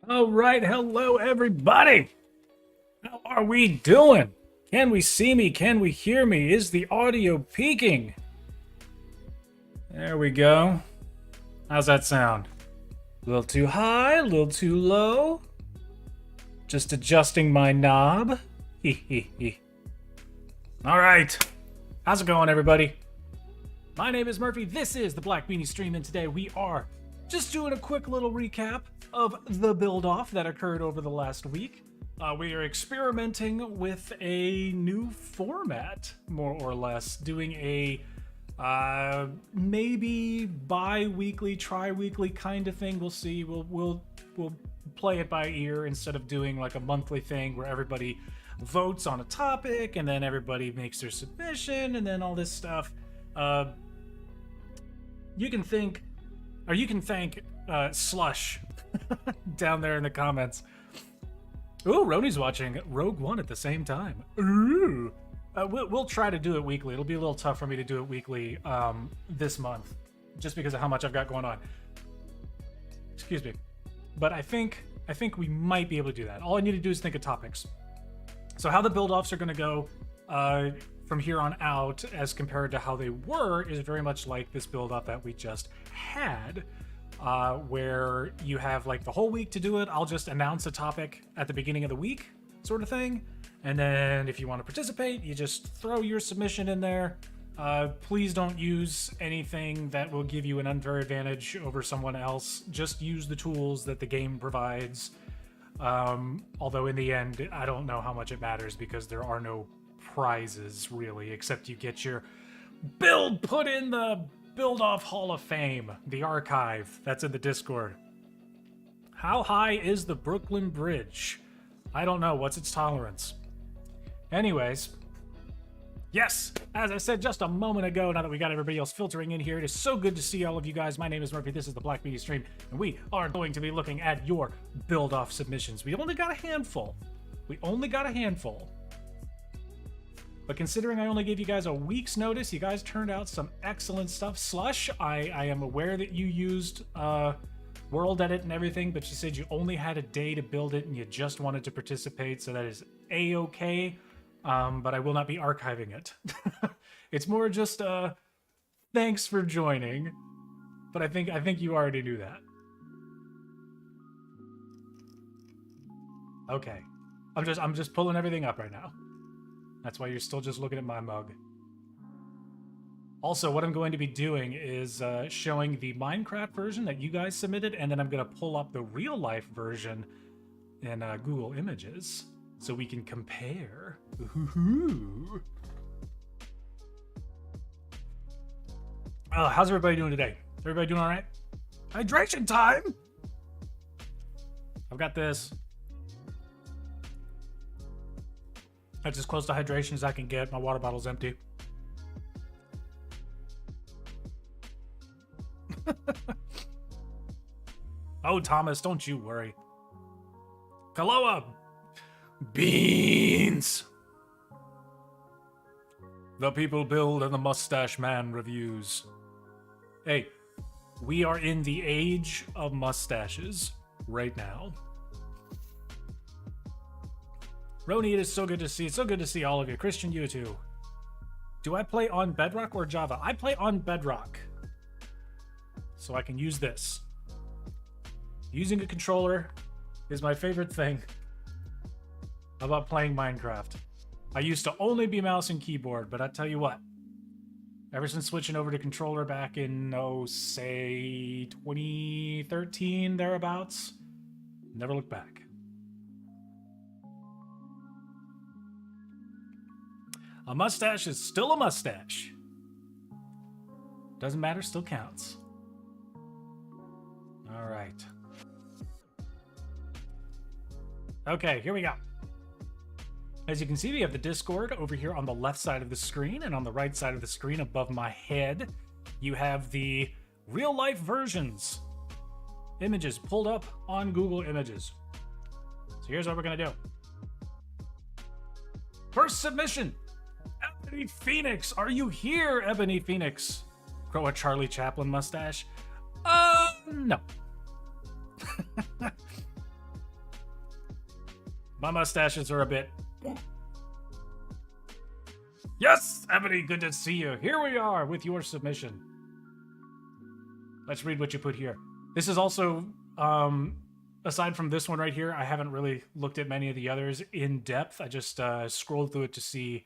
All right, hello everybody. How are we doing? Can we see me? Can we hear me? Is the audio peaking? There we go. How's that sound? A little too high, a little too low? Just adjusting my knob. All right. How's it going, everybody? My name is Murphy. This is the Black Beanie Stream, and today we are just doing a quick little recap of the build-off that occurred over the last week. We are experimenting with a new format, more or less, doing a maybe bi-weekly, tri-weekly kind of thing. We'll see. We'll play it by ear instead of doing like a monthly thing where everybody votes on a topic and then everybody makes their submission and then all this stuff. You can thank Slush down there in the comments. Ooh, Roni's watching Rogue One at the same time. Ooh. We'll try to do it weekly. It'll be a little tough for me to do it weekly this month, just because of how much I've got going on. Excuse me. But I think we might be able to do that. All I need to do is think of topics. So how the build-offs are going to go from here on out as compared to how they were is very much like this build-up that we just had, where you have like the whole week to do it. I'll just announce a topic at the beginning of the week sort of thing. And then if you want to participate, you just throw your submission in there. Please don't use anything that will give you an unfair advantage over someone else. Just use the tools that the game provides. Although in the end, I don't know how much it matters because there are no prizes really, except you get your build put in the Build-Off Hall of Fame, the archive that's in the Discord. How high is the Brooklyn Bridge? I don't know. What's its tolerance? Anyways, yes, as I said just a moment ago, now that we got everybody else filtering in here, it is so good to see all of you guys. My name is Murphy. This is the Black Media Stream, and we are going to be looking at your build-off submissions. We only got a handful. But considering I only gave you guys a week's notice, you guys turned out some excellent stuff. Slush, I am aware that you used World Edit and everything, but you said you only had a day to build it and you just wanted to participate, so that is A-okay. But I will not be archiving it. It's more just thanks for joining. But I think you already knew that. Okay. I'm just pulling everything up right now. That's why you're still just looking at my mug. Also, what I'm going to be doing is showing the Minecraft version that you guys submitted, and then I'm going to pull up the real-life version in Google Images so we can compare. Ooh. How's everybody doing today? Everybody doing all right? Hydration time! I've got this. That's as close to hydration as I can get. My water bottle's empty. Oh, Thomas, don't you worry. Kaloa! Beans! The People Build and the Mustache Man reviews. Hey, we are in the age of mustaches right now. Roni, it is so good to see. It's so good to see all of you. Christian, you too. Do I play on Bedrock or Java? I play on Bedrock. So I can use this. Using a controller is my favorite thing about playing Minecraft. I used to only be mouse and keyboard, but I tell you what. Ever since switching over to controller back in, say 2013, thereabouts, never looked back. A mustache is still a mustache. Doesn't matter, still counts. All right. Okay, here we go. As you can see, we have the Discord over here on the left side of the screen, and on the right side of the screen above my head, you have the real-life versions. Images pulled up on Google Images. So here's what we're gonna do. First submission. Ebony Phoenix, are you here, Ebony Phoenix? Grow a Charlie Chaplin mustache? No. My mustaches are a bit... Yes, Ebony, good to see you. Here we are with your submission. Let's read what you put here. This is also, aside from this one right here, I haven't really looked at many of the others in depth. I just scrolled through it to see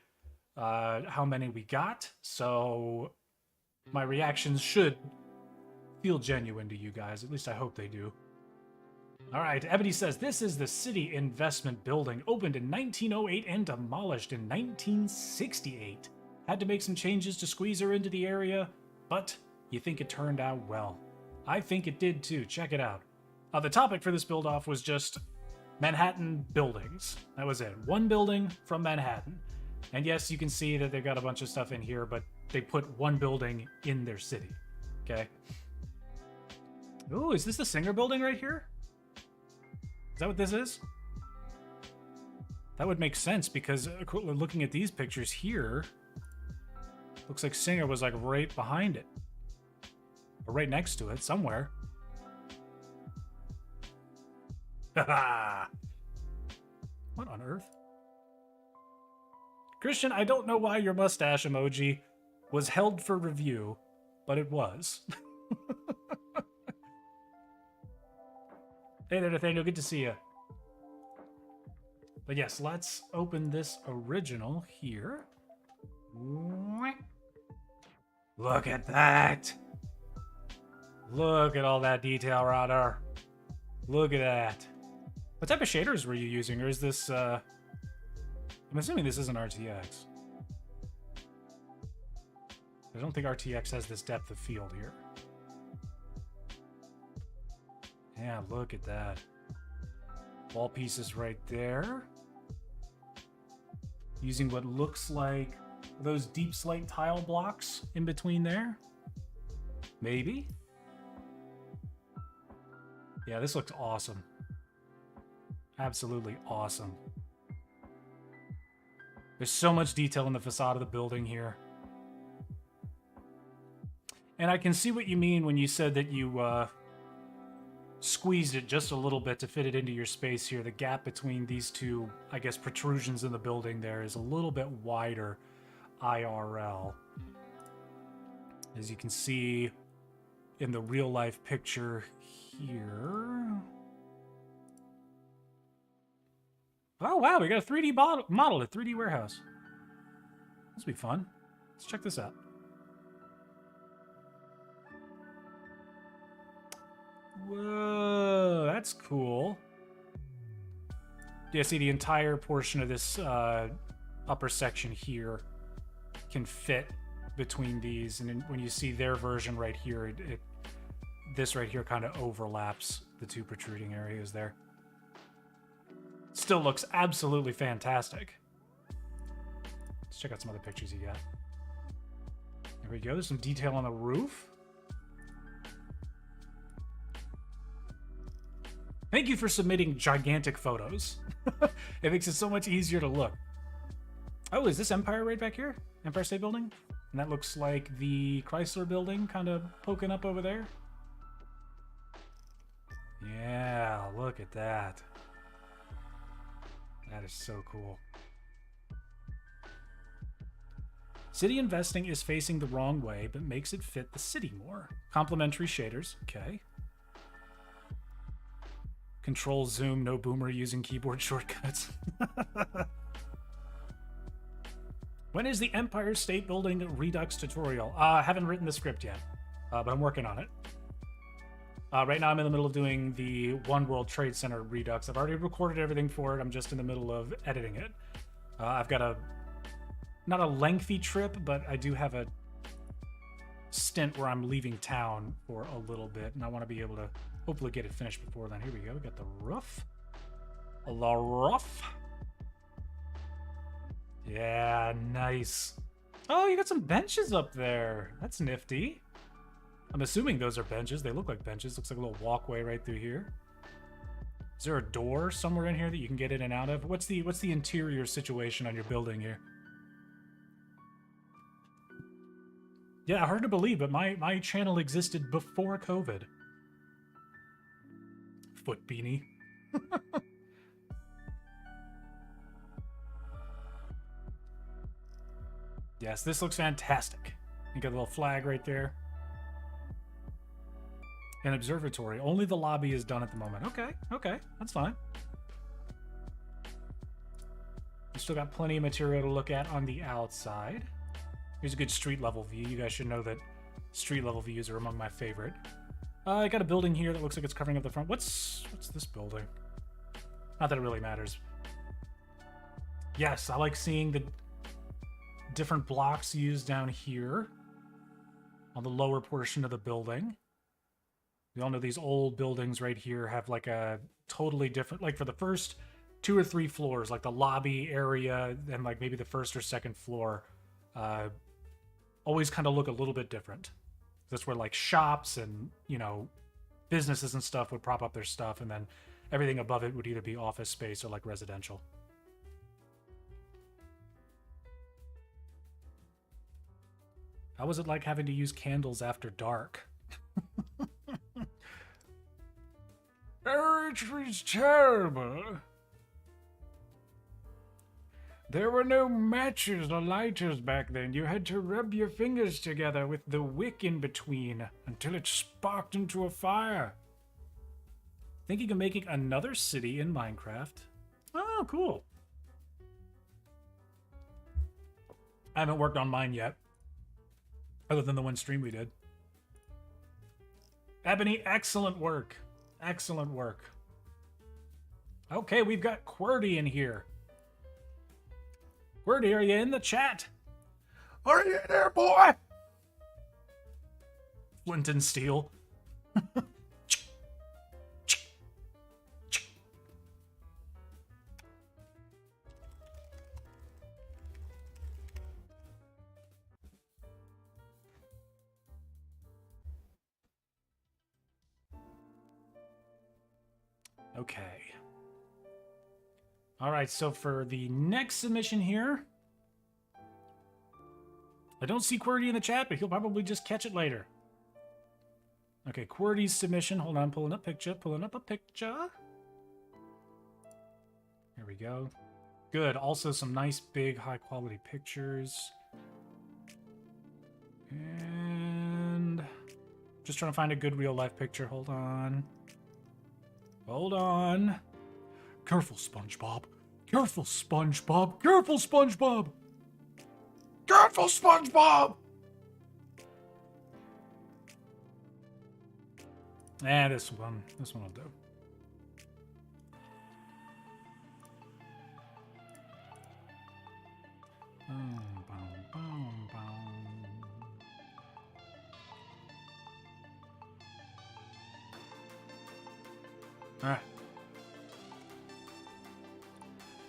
how many we got. So my reactions should feel genuine to you guys. At least I hope they do. All right, Ebony says, this is the City Investment Building, opened in 1908 and demolished in 1968. Had to make some changes to squeeze her into the area, but you think it turned out well. I think it did too. Check it out. The topic for this build-off was just Manhattan buildings. That was it. One building from Manhattan. And yes, you can see that they've got a bunch of stuff in here, but they put one building in their city. Okay. Ooh, is this the Singer building right here? Is that what this is? That would make sense because looking at these pictures here, looks like Singer was like right behind it. Or right next to it, somewhere. Haha! What on earth? Christian, I don't know why your mustache emoji was held for review, but it was. Hey there, Nathaniel. Good to see you. But yes, let's open this original here. Look at that. Look at all that detail right there. Look at that. What type of shaders were you using? Or is this, I'm assuming this isn't RTX. I don't think RTX has this depth of field here. Yeah, look at that. Wall pieces right there. Using what looks like those deep slate tile blocks in between there. Maybe. Yeah, this looks awesome. Absolutely awesome. There's so much detail in the facade of the building here. And I can see what you mean when you said that you squeezed it just a little bit to fit it into your space here. The gap between these two, I guess, protrusions in the building there is a little bit wider IRL. As you can see in the real life picture here. Oh, wow, we got a 3D model at 3D Warehouse. This will be fun. Let's check this out. Whoa, that's cool. Yeah, see, the entire portion of this upper section here can fit between these, and then when you see their version right here, this right here kind of overlaps the two protruding areas there. Still looks absolutely fantastic. Let's check out some other pictures you got. There we go. There's some detail on the roof. Thank you for submitting gigantic photos. It makes it so much easier to look. Oh, is this Empire right back here? Empire State Building? And that looks like the Chrysler Building kind of poking up over there. Yeah, look at that. That is so cool. City investing is facing the wrong way, but makes it fit the city more. Complementary shaders, okay. Control zoom, no boomer using keyboard shortcuts. When is the Empire State Building Redux tutorial? I haven't written the script yet, but I'm working on it. Right now I'm in the middle of doing the One World Trade Center Redux. I've already recorded everything for it. I'm just in the middle of editing it. I've got not a lengthy trip, but I do have a stint where I'm leaving town for a little bit, and I want to be able to hopefully get it finished before then. Here we go. We got the roof. The roof. Yeah, nice. Oh, you got some benches up there. That's nifty. I'm assuming those are benches. They look like benches. Looks like a little walkway right through here. Is there a door somewhere in here that you can get in and out of? What's the interior situation on your building here? Yeah, hard to believe, but my channel existed before COVID. Foot beanie. Yes, this looks fantastic. You got a little flag right there. An observatory. Only the lobby is done at the moment. Okay, okay, that's fine. We still got plenty of material to look at on the outside. Here's a good street level view. You guys should know that street level views are among my favorite. I got a building here that looks like it's covering up the front. What's this building? Not that it really matters. Yes, I like seeing the different blocks used down here on the lower portion of the building. We all know these old buildings right here have like a totally different, like for the first 2 or 3 floors, like the lobby area and like maybe the first or second floor, always kind of look a little bit different. That's where like shops and, you know, businesses and stuff would prop up their stuff, and then everything above it would either be office space or like residential. How was it like having to use candles after dark? It was terrible. There were no matches or lighters back then. You had to rub your fingers together with the wick in between until it sparked into a fire. Thinking of making another city in Minecraft. Oh, cool. I haven't worked on mine yet, other than the one stream we did. Ebony, excellent work. Excellent work. Okay, we've got QWERTY in here. QWERTY, are you in the chat? Are you there, boy? Flint and steel. Okay. All right, so for the next submission here, I don't see QWERTY in the chat, but he'll probably just catch it later. Okay, QWERTY's submission. Hold on, pulling up a picture. Here we go. Good. Also some nice, big, high-quality pictures. And just trying to find a good real-life picture. Hold on. Hold on. Careful, SpongeBob. Careful, SpongeBob. Careful, SpongeBob. Careful, SpongeBob. This one will do.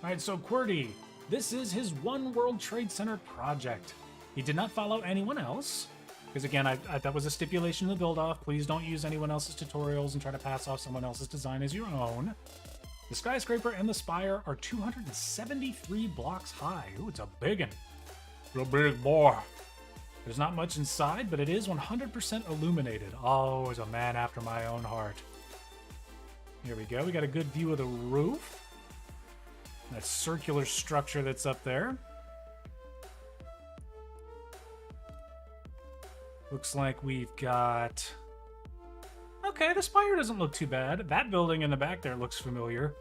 Alright, so QWERTY, this is his One World Trade Center project. He did not follow anyone else, because again, that was a stipulation in the build-off. Please don't use anyone else's tutorials and try to pass off someone else's design as your own. The skyscraper and the spire are 273 blocks high. Ooh, it's a big one. Real big boy. There's not much inside, but it is 100% illuminated. Oh, it's a man after my own heart. Here we go. We got a good view of the roof. That circular structure that's up there. Looks like we've got... Okay, the spire doesn't look too bad. That building in the back there looks familiar.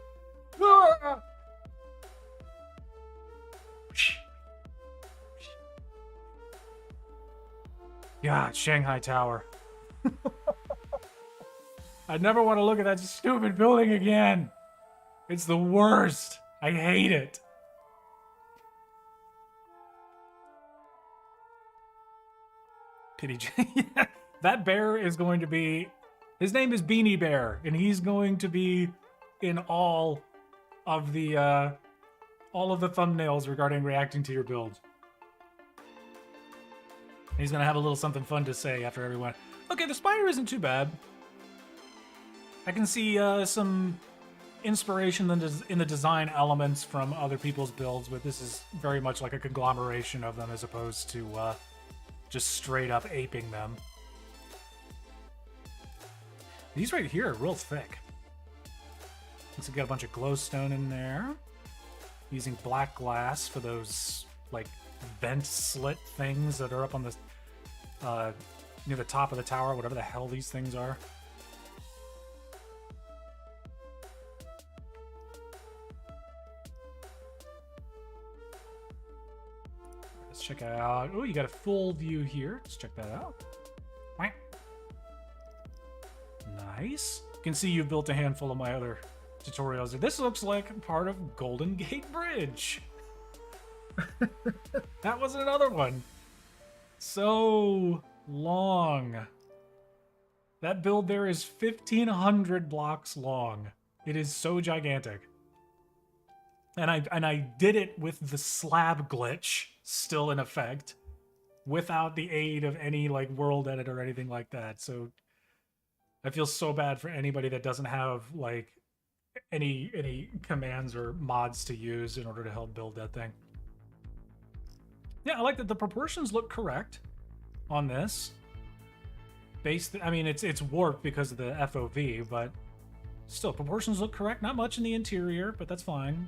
God, Shanghai Tower. I never want to look at that stupid building again. It's the worst. I hate it. Pity. Yeah, that bear is going to be... His name is Beanie Bear, and he's going to be in all of the thumbnails regarding reacting to your build. He's going to have a little something fun to say after everyone. Okay, the spire isn't too bad. I can see some inspiration in the design elements from other people's builds, but this is very much like a conglomeration of them as opposed to just straight up aping them. These right here are real thick. Looks like we got a bunch of glowstone in there. Using black glass for those, like, vent slit things that are up on the near the top of the tower, whatever the hell these things are. Let's check out. Oh, you got a full view here. Let's check that out. Nice. You can see you've built a handful of my other tutorials. This looks like part of Golden Gate Bridge. That was another one. So long. That build there is 1,500 blocks long. It is so gigantic. And I did it with the slab glitch still in effect, without the aid of any like world edit or anything like that. So I feel so bad for anybody that doesn't have like any commands or mods to use in order to help build that thing. Yeah, I like that the proportions look correct on this. I mean, it's warped because of the FOV, but still, proportions look correct. Not much in the interior, but that's fine.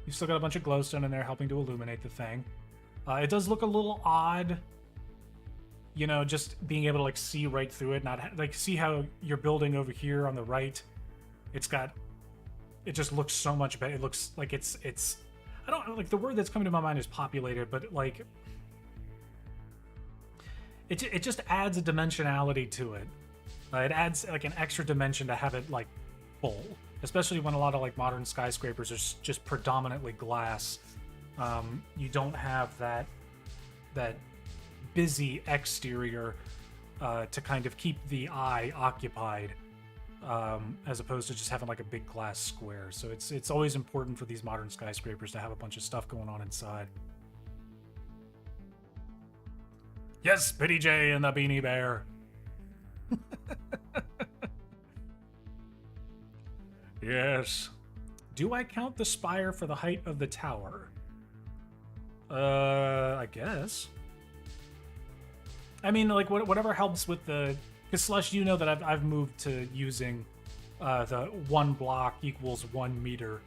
You've still got a bunch of glowstone in there helping to illuminate the thing. It does look a little odd, you know, just being able to like see right through it. Not like see how you're building over here on the right. It just looks so much better. It looks like it's. I don't like the word that's coming to my mind is populated, but like it just adds a dimensionality to it. It adds like an extra dimension to have it like full, especially when a lot of like modern skyscrapers are just predominantly glass. You don't have that busy exterior to kind of keep the eye occupied, as opposed to just having like a big glass square. So it's always important for these modern skyscrapers to have a bunch of stuff going on inside. Yes, Pity J and the Beanie Bear. Yes. Do I count the spire for the height of the tower? I guess. I mean, like, whatever helps with the... Because, Slush, you know that I've moved to using the 1 block equals 1 meter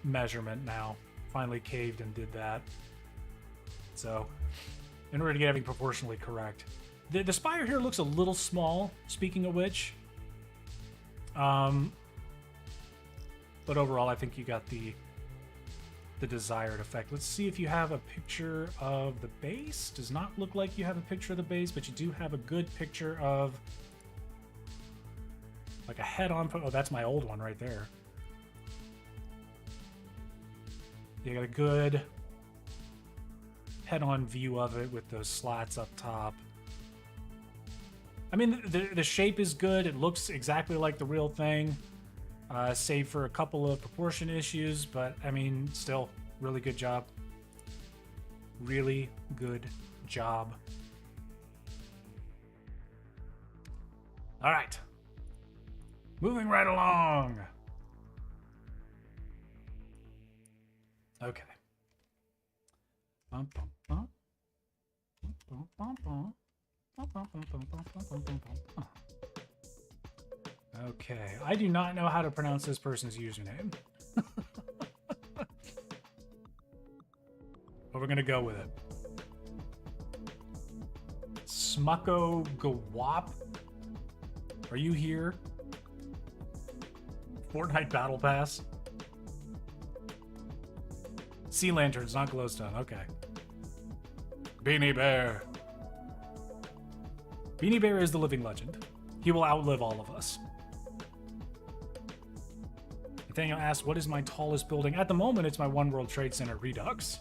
measurement now. Finally caved and did that. So, in order to get everything proportionally correct. The spire here looks a little small, speaking of which. But overall, I think you got the desired effect. Let's see if you have a picture of the base. Does not look like you have a picture of the base, but you do have a good picture of like a head-on. Oh, that's my old one right there. You got a good head-on view of it with those slats up top. I mean, the shape is good. It looks exactly like the real thing. Save for a couple of proportion issues, but I mean, still, really good job. Really good job. All right. Moving right along. Okay. Okay, I do not know how to pronounce this person's username. But we're gonna go with it. Smucko Gawop? Are you here? Fortnite Battle Pass? Sea lanterns, not glowstone, okay. Beanie Bear. Beanie Bear is the living legend. He will outlive all of us. Nathaniel asks, what is my tallest building? At the moment, it's my One World Trade Center Redux.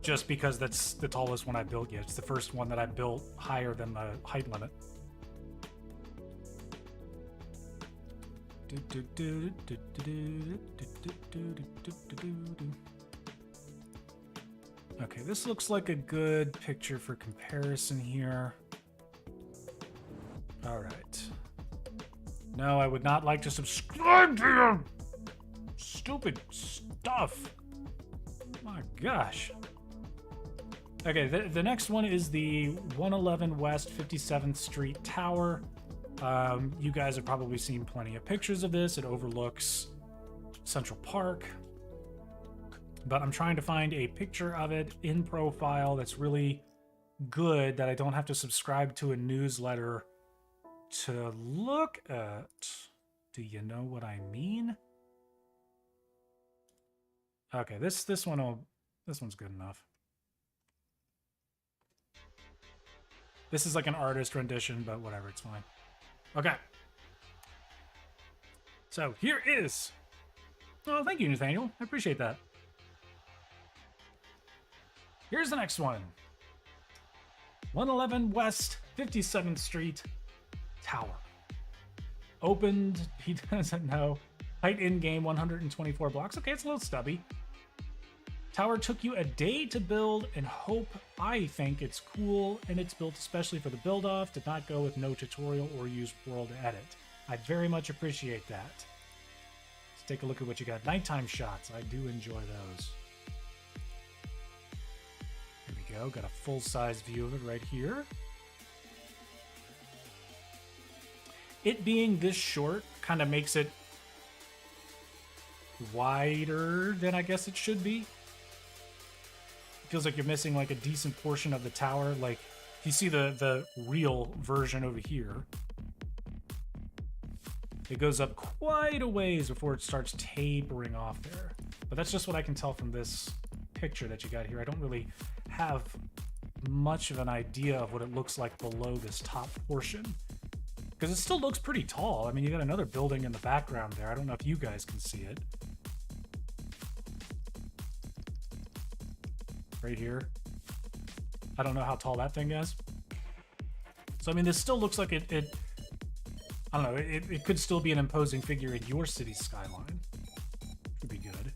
Just because that's the tallest one I built yet. It's the first one that I built higher than the height limit. Okay, this looks like a good picture for comparison here. All right. No, I would not like to subscribe to your stupid stuff. My gosh. Okay, the next one is the 111 West 57th Street Tower. You guys have probably seen plenty of pictures of this. It overlooks Central Park. but I'm trying to find a picture of it in profile that's really good that I don't have to subscribe to a newsletter to look at. Do you know what I mean? Okay, this one's good enough. This is like an artist rendition, but whatever, it's fine. Okay. So here is. Oh, thank you, Nathaniel. I appreciate that. Here's the next one. 111 West 57th Street Tower. Opened, he doesn't know. Height in game 124 blocks. Okay, it's a little stubby. Tower took you a day to build and I think it's cool and it's built especially for the build off. Did not go with no tutorial or use world edit. I very much appreciate that. Let's take a look at what you got. Nighttime shots. I do enjoy those. Here we go. Got a full-size view of it right here. It being this short kind of makes it wider than I guess it should be. Feels like you're missing like a decent portion of the tower. Like if you see the real version over here, it goes up quite a ways before it starts tapering off there. But that's just what I can tell from this picture that you got here. I don't really have much of an idea of what it looks like below this top portion, because it still looks pretty tall. I mean, you got another building in the background there. I don't know if you guys can see it. Right here. I don't know how tall that thing is. So, I mean, this still looks like it I don't know, it could still be an imposing figure in your city's skyline. Could be good.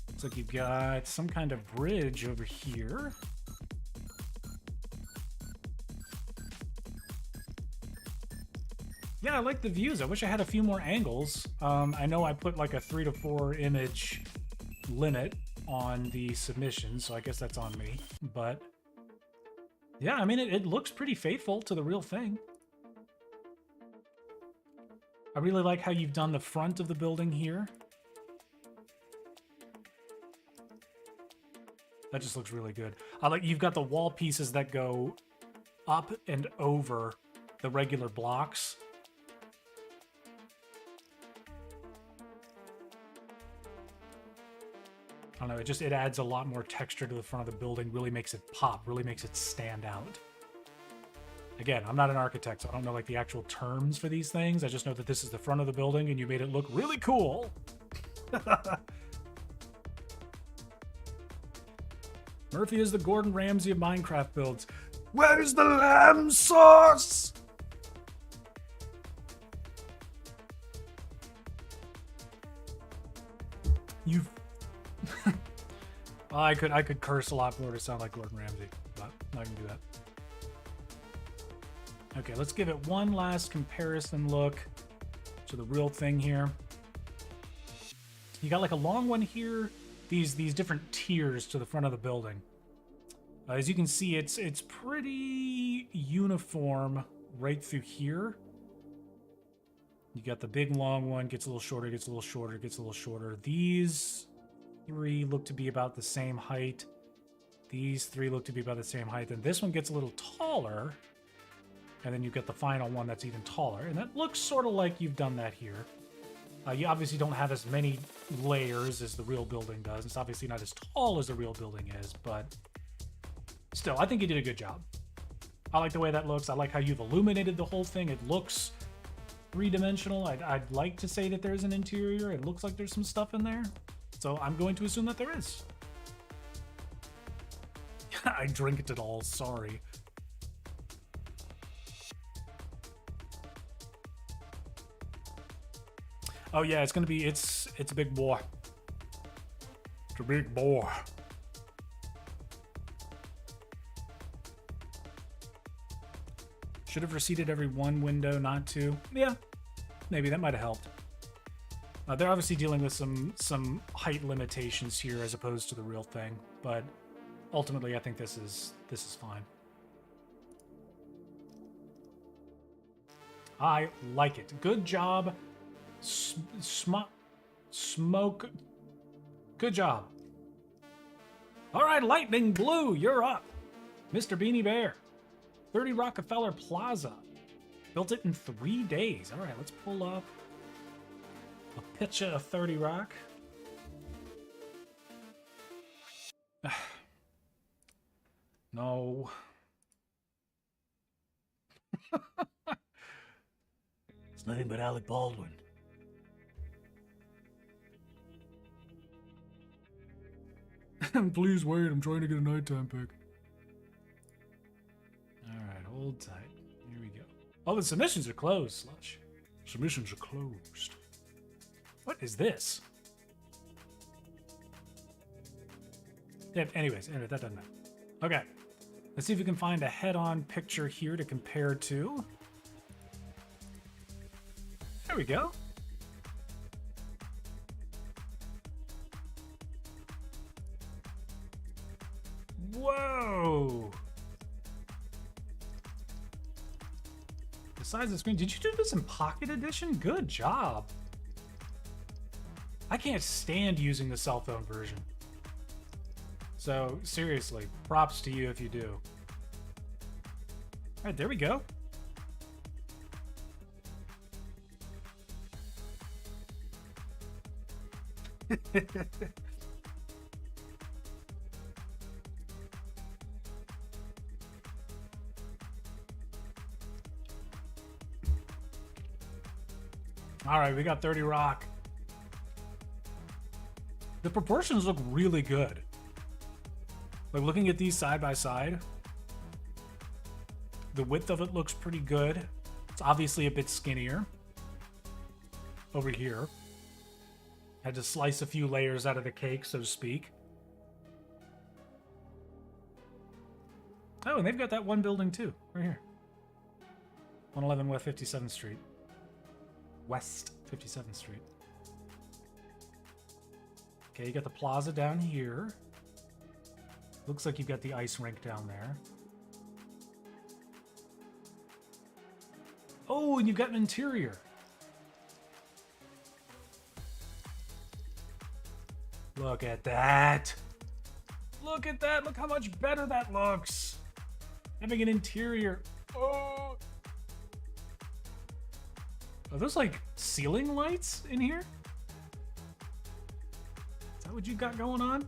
Looks like you've got some kind of bridge over here. Yeah, I like the views. I wish I had a few more angles. I know I put like a 3 to 4 image limit on the submission, so I guess that's on me. But yeah, I mean, it looks pretty faithful to the real thing. I really like how you've done the front of the building here. That just looks really good. I like you've got the wall pieces that go up and over the regular blocks. I don't know, it adds a lot more texture to the front of the building, really makes it pop, really makes it stand out. Again, I'm not an architect, so I don't know like the actual terms for these things. I just know that this is the front of the building and you made it look really cool. Murphy is the Gordon Ramsay of Minecraft builds. Where's the lamb sauce? You've... Well, I could curse a lot more to sound like Gordon Ramsay, but I'm not gonna do that. Okay, let's give it one last comparison look to the real thing here. You got like a long one here, these different tiers to the front of the building. As you can see, it's pretty uniform right through here. You got the big long one, gets a little shorter, gets a little shorter, gets a little shorter. These three look to be about the same height. These three look to be about the same height. And this one gets a little taller. And then you've got the final one that's even taller. And that looks sort of like you've done that here. You obviously don't have as many layers as the real building does. It's obviously not as tall as the real building is, but still, I think you did a good job. I like the way that looks. I like how you've illuminated the whole thing. It looks three-dimensional. I'd like to say that there's an interior. It looks like there's some stuff in there. So I'm going to assume that there is. I drink it all, sorry. Oh yeah, it's gonna be, it's a big boy. It's a big boy. Should have receded every one window, not two. Yeah, maybe that might have helped. They're obviously dealing with some height limitations here as opposed to the real thing, but ultimately I think this is fine. I like it. Good job. Smoke. Good job. All right, Lightning Blue, you're up. Mr. Beanie Bear. 30 Rockefeller Plaza. Built it in 3 days. All right, let's pull up a picture of 30 Rock. No. It's nothing but Alec Baldwin. Please wait, I'm trying to get a nighttime pick. Alright, hold tight. Here we go. Oh, the submissions are closed, Slush. Submissions are closed. What is this? Yeah, anyways, that doesn't matter. Okay. Let's see if we can find a head-on picture here to compare to. There we go. Whoa! The size of the screen. Did you do this in Pocket Edition? Good job. I can't stand using the cell phone version. So, seriously, props to you if you do. Alright, there we go. Alright, we got 30 Rock. The proportions look really good. Like, looking at these side by side, the width of it looks pretty good. It's obviously a bit skinnier over here. Had to slice a few layers out of the cake, so to speak. Oh, and they've got that one building too, right here. 111 West 57th Street. West 57th Street. Okay, you got the plaza down here. Looks like you've got the ice rink down there. Oh, and you've got an interior. Look at that. Look at that. Look how much better that looks. Having an interior. Oh. Are those like ceiling lights in here? Is that what you got going on?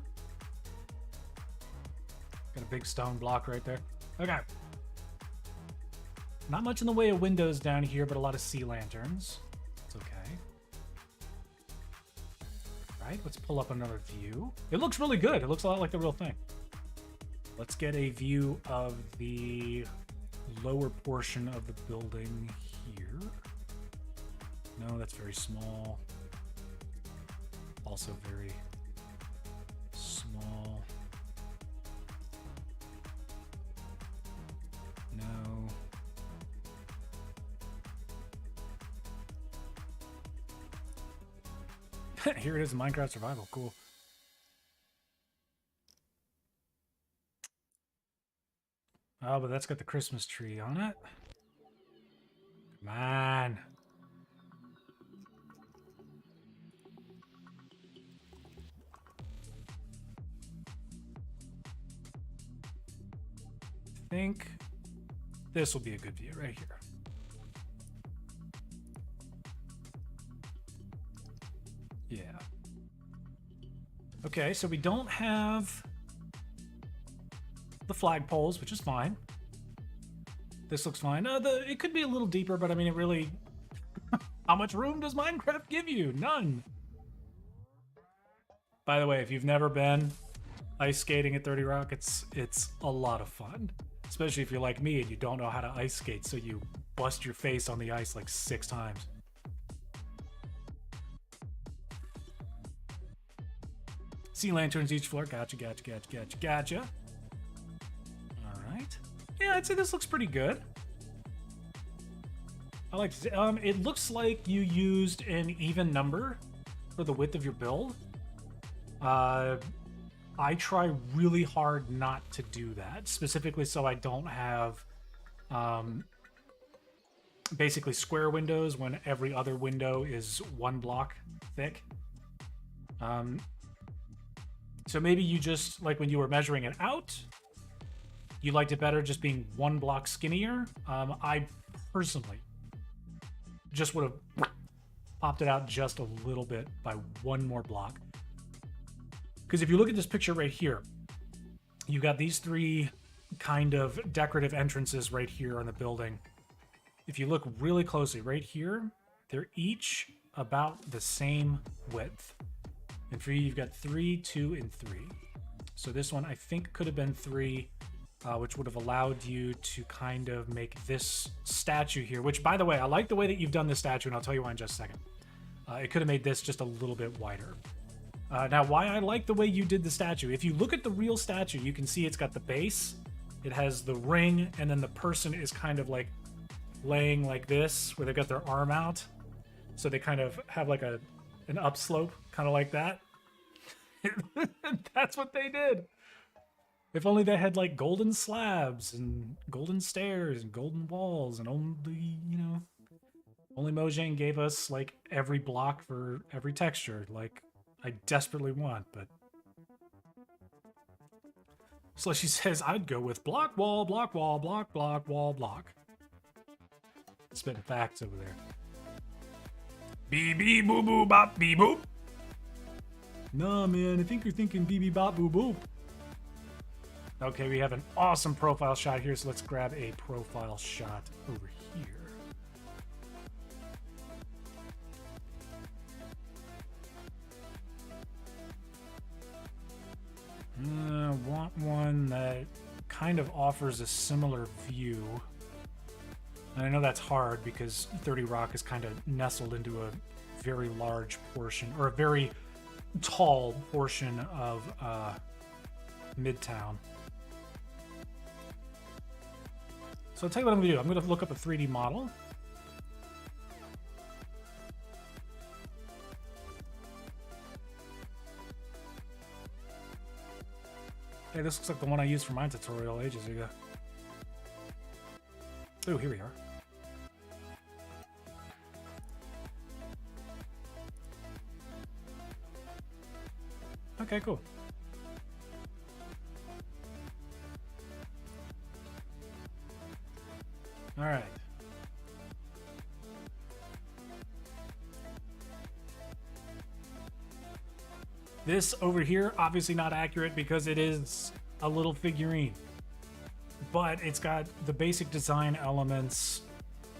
Got a big stone block right there. Okay. Not much in the way of windows down here, but a lot of sea lanterns. It's okay. Right, let's pull up another view. It looks really good. It looks a lot like the real thing. Let's get a view of the lower portion of the building here. No, that's very small. Also very small. No. Here it is in Minecraft Survival. Cool. Oh, but that's got the Christmas tree on it. Come on. I think this will be a good view right here. Yeah. Okay, so we don't have the flagpoles, which is fine. This looks fine. It could be a little deeper, but I mean, it really... How much room does Minecraft give you? None. By the way, if you've never been ice skating at 30 Rock, it's a lot of fun. Especially if you're like me and you don't know how to ice skate, so you bust your face on the ice like 6 times. Sea lanterns each floor. Gotcha, gotcha, gotcha, gotcha, gotcha. Alright. Yeah, I'd say this looks pretty good. I like to it looks like you used an even number for the width of your build. I try really hard not to do that, specifically so I don't have basically square windows when every other window is 1 block thick. So maybe you just, like when you were measuring it out, you liked it better just being 1 block skinnier. I personally just would have popped it out just a little bit by 1 more block. Because if you look at this picture right here, you got these 3 kind of decorative entrances right here on the building. If you look really closely right here, they're each about the same width. And for you, you've got 3, 2, and 3. So this one I think could have been 3, which would have allowed you to kind of make this statue here, which, by the way, I like the way that you've done this statue, and I'll tell you why in just a second. It could have made this just a little bit wider. Now, why I like the way you did the statue, if you look at the real statue, you can see it's got the base, it has the ring, and then the person is kind of like laying like this, where they've got their arm out. So they kind of have like an upslope, kind of like that. That's what they did. If only they had like golden slabs and golden stairs and golden walls, and only, you know, only Mojang gave us like every block for every texture, like I desperately want, but. So she says, I'd go with block, wall, block, wall, block, block, wall, block. Spitting facts over there. Bee bee boo boo bop bee boop. Nah, man, I think you're thinking bee bee bop boo boop. Okay, we have an awesome profile shot here, so let's grab a profile shot over here. Want one that kind of offers a similar view. And I know that's hard because 30 Rock is kind of nestled into a very large portion, or a very tall portion of Midtown. So I'll tell you what I'm going to do. I'm going to look up a 3D model. Hey, this looks like the one I used for my tutorial ages ago. Oh, here we are. Okay, cool. All right. This over here, obviously not accurate because it is a little figurine, but it's got the basic design elements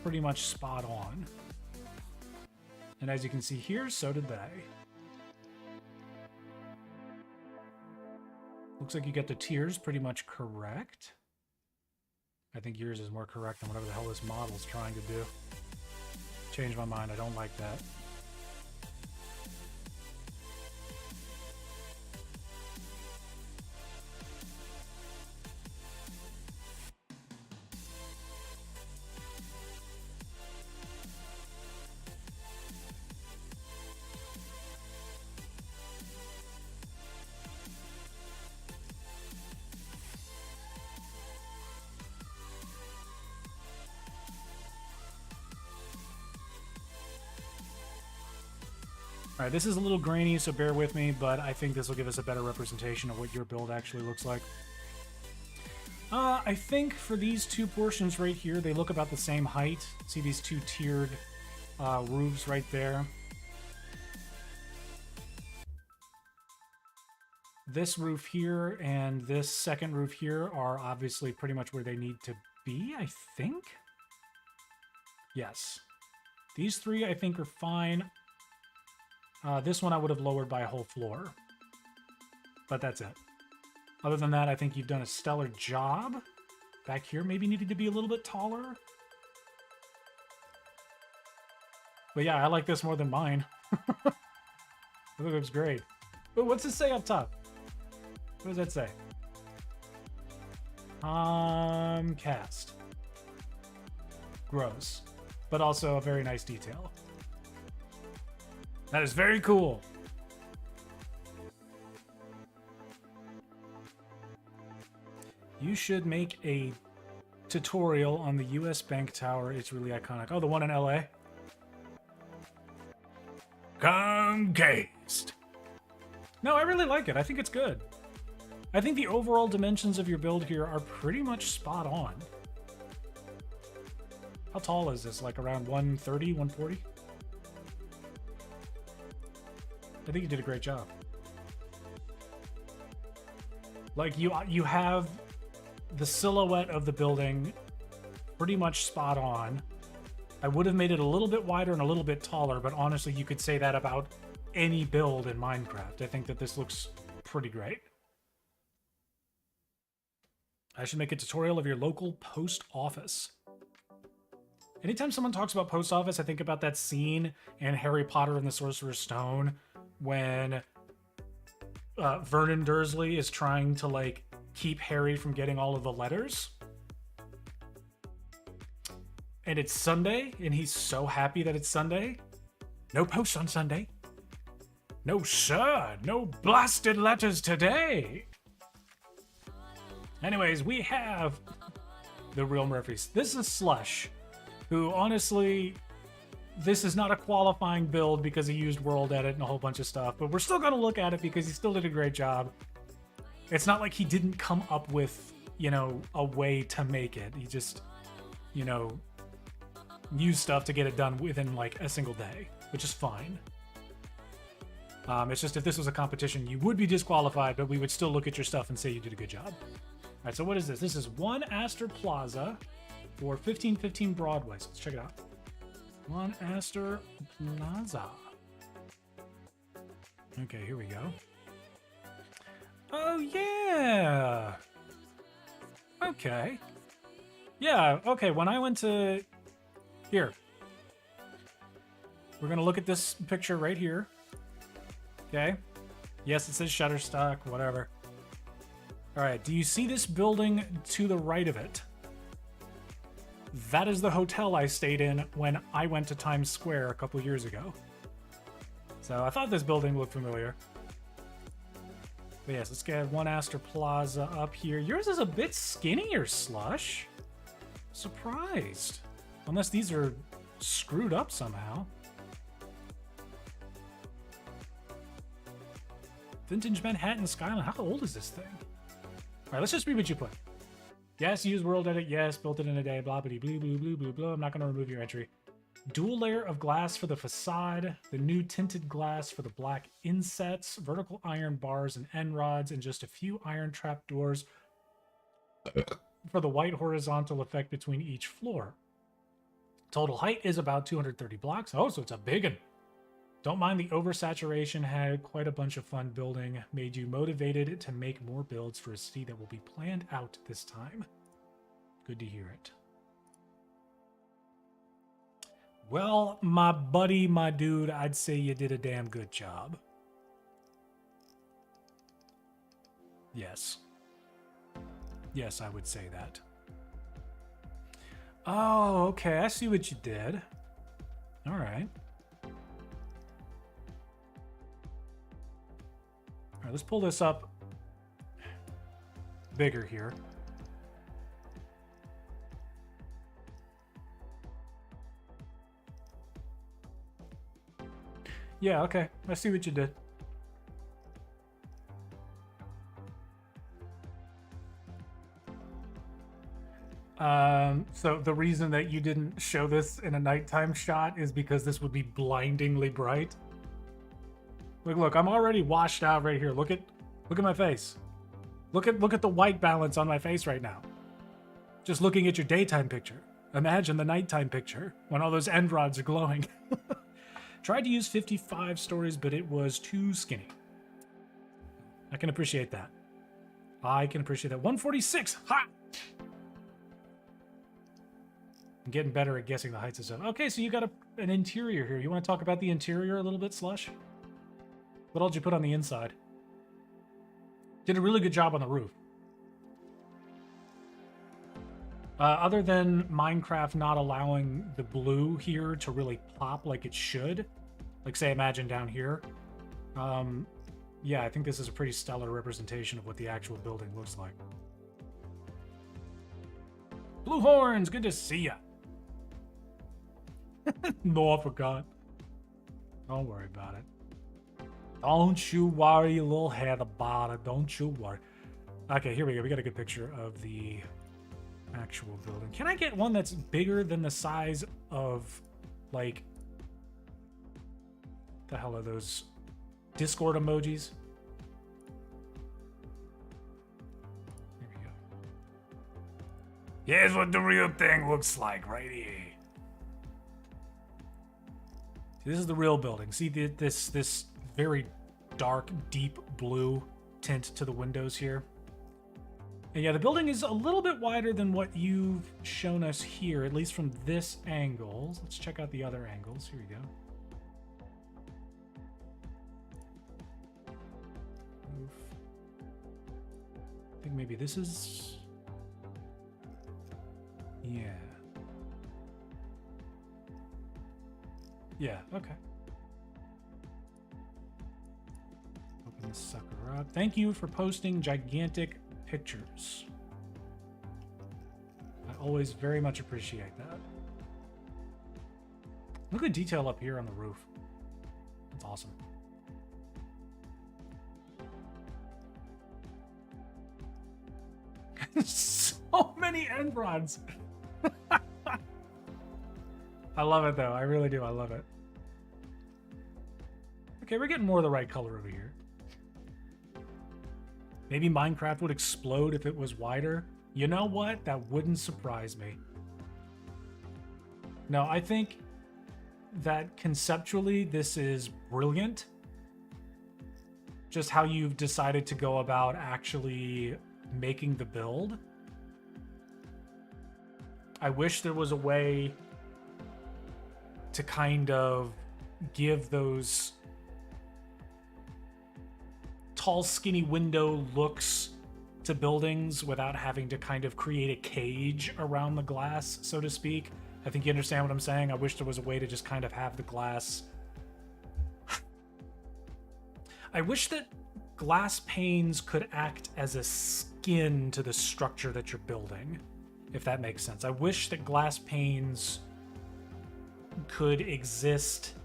pretty much spot on. And as you can see here, so did they. Looks like you get the tiers pretty much correct. I think yours is more correct than whatever the hell this model's trying to do. Change my mind, I don't like that. All right, this is a little grainy, so bear with me, but I think this will give us a better representation of what your build actually looks like. I think for these 2 portions right here, they look about the same height. See these 2 tiered roofs right there? This roof here and this second roof here are obviously pretty much where they need to be, I think? Yes. These 3, I think, are fine. This one I would have lowered by a whole floor. But that's it. Other than that, I think you've done a stellar job. Back here maybe needed to be a little bit taller. But yeah, I like this more than mine. I think it looks great. But what's it say up top? What does that say? Cast. Gross. But also a very nice detail. That is very cool. You should make a tutorial on the US Bank Tower. It's really iconic. Oh, the one in LA? Concased. No, I really like it. I think it's good. I think the overall dimensions of your build here are pretty much spot on. How tall is this? Like around 130, 140? I think you did a great job. Like you have the silhouette of the building pretty much spot on. I would have made it a little bit wider and a little bit taller, but honestly, you could say that about any build in Minecraft. I think that this looks pretty great. I should make a tutorial of your local post office. Anytime someone talks about post office, I think about that scene in Harry Potter and the Sorcerer's Stone when Vernon Dursley is trying to, like, keep Harry from getting all of the letters. And it's Sunday, and he's so happy that it's Sunday. No post on Sunday. No, sir. No blasted letters today. Anyways, we have the real Murphys. This is Slush, who honestly, this is not a qualifying build because he used World Edit and a whole bunch of stuff, but we're still going to look at it because he still did a great job. It's not like he didn't come up with, you know, a way to make it. He just, you know, used stuff to get it done within like a single day, which is fine. It's just if this was a competition, you would be disqualified, but we would still look at your stuff and say you did a good job. All right, so what is this? This is 1 Astor Plaza for 1515 Broadway. So let's check it out. 1 Astor Plaza. Okay, here we go. Oh, yeah. Okay. Yeah, okay, when I went to... Here. We're going to look at this picture right here. Okay. Yes, it says Shutterstock, whatever. All right, do you see this building to the right of it? That is the hotel I stayed in when I went to Times Square a couple years ago. So I thought this building looked familiar. But yes, let's get 1 Astor Plaza up here. Yours is a bit skinnier, Slush. Surprised. Unless these are screwed up somehow. Vintage Manhattan Skyline. How old is this thing? All right, let's just read what you put. Yes, use World Edit. Yes, built it in a day. Blah, blah, blue, blue, blue, blue, blue. I'm not going to remove your entry. Dual layer of glass for the facade. The new tinted glass for the black insets. Vertical iron bars and end rods. And just a few iron trap doors for the white horizontal effect between each floor. Total height is about 230 blocks. Oh, so it's a big one. Don't mind the oversaturation, had quite a bunch of fun building, made you motivated to make more builds for a city that will be planned out this time. Good to hear it. Well, my buddy, my dude, I'd say you did a damn good job. Yes. Yes, I would say that. Oh, okay, I see what you did. All right. All right, let's pull this up bigger here. Yeah, okay. I see what you did. So the reason that you didn't show this in a nighttime shot is because this would be blindingly bright. Look, I'm already washed out right here. Look at my face. Look at the white balance on my face right now. Just looking at your daytime picture. Imagine the nighttime picture when all those end rods are glowing. Tried to use 55 stories, but it was too skinny. I can appreciate that. I can appreciate that. 146. Ha! I'm getting better at guessing the heights of stuff. Okay, so you got an interior here. You want to talk about the interior a little bit, Slush? What all did you put on the inside? Did a really good job on the roof. Other than Minecraft not allowing the blue here to really pop like it should, like say imagine down here, yeah, I think this is a pretty stellar representation of what the actual building looks like. Blue Horns, good to see ya. No, I forgot. Don't worry about it. Don't you worry, little head about it. Don't you worry. Okay, here we go. We got a good picture of the actual building. Can I get one that's bigger than the size of, like, the hell are those Discord emojis? Here we go. Here's what the real thing looks like right here. This is the real building. See this very dark, deep blue tint to the windows here. And yeah, the building is a little bit wider than what you've shown us here, at least from this angle. Let's check out the other angles. Here we go. Roof. I think maybe this is... Yeah. Yeah, okay. Open this sucker up. Thank you for posting gigantic pictures. I always very much appreciate that. Look at the detail up here on the roof. That's awesome. So many end rods. I love it, though. I really do. I love it. Okay, we're getting more of the right color over here. Maybe Minecraft would explode if it was wider. You know what? That wouldn't surprise me. No, I think that conceptually this is brilliant. Just how you've decided to go about actually making the build. I wish there was a way to kind of give those tall, skinny window looks to buildings without having to kind of create a cage around the glass, so to speak. I think you understand what I'm saying. I wish there was a way to just kind of have the glass. I wish that glass panes could act as a skin to the structure that you're building, if that makes sense. I wish that glass panes could exist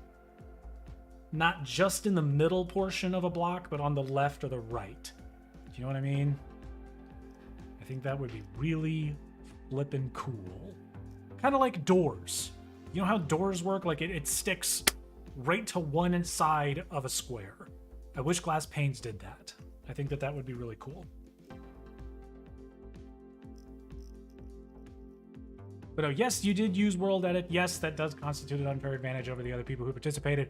not just in the middle portion of a block, but on the left or the right. Do you know what I mean? I think that would be really flippin' cool. Kind of like doors. You know how doors work? Like it sticks right to one side of a square. I wish glass panes did that. I think that would be really cool. But oh, yes, you did use World Edit. Yes, that does constitute an unfair advantage over the other people who participated.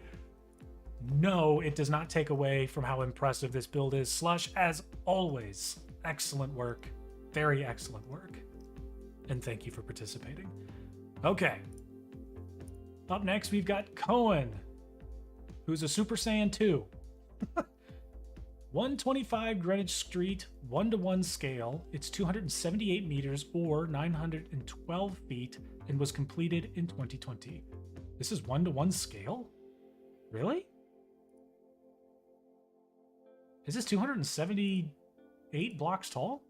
No, it does not take away from how impressive this build is. Slush, as always, excellent work. Very excellent work. And thank you for participating. Okay. Up next, we've got Cohen, who's a Super Saiyan 2. 125 Greenwich Street, 1:1 scale. It's 278 meters or 912 feet and was completed in 2020. This is 1:1 scale? Really? Is this 278 blocks tall?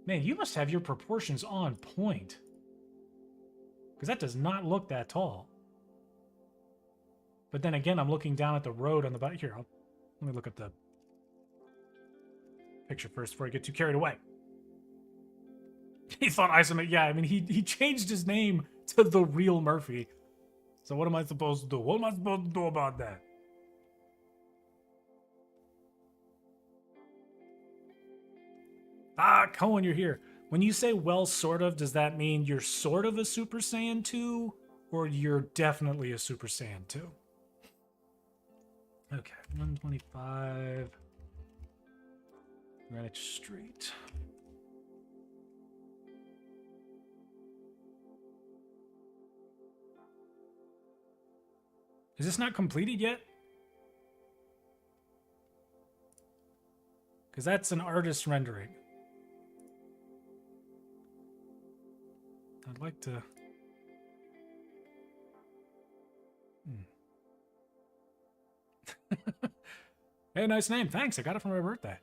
Man, you must have your proportions on point. Because that does not look that tall. But then again, I'm looking down at the road on the back. Here, let me look at the picture first before I get too carried away. He thought Isomet. Yeah, I mean, he changed his name to The Real Murphy. So what am I supposed to do? What am I supposed to do about that? Ah, Cohen, you're here. When you say, well, sort of, does that mean you're sort of a Super Saiyan 2? Or you're definitely a Super Saiyan 2? Okay, 125 Greenwich Street. Is this not completed yet? Because that's an artist rendering. I'd like to... Hey, nice name. Thanks. I got it for my birthday.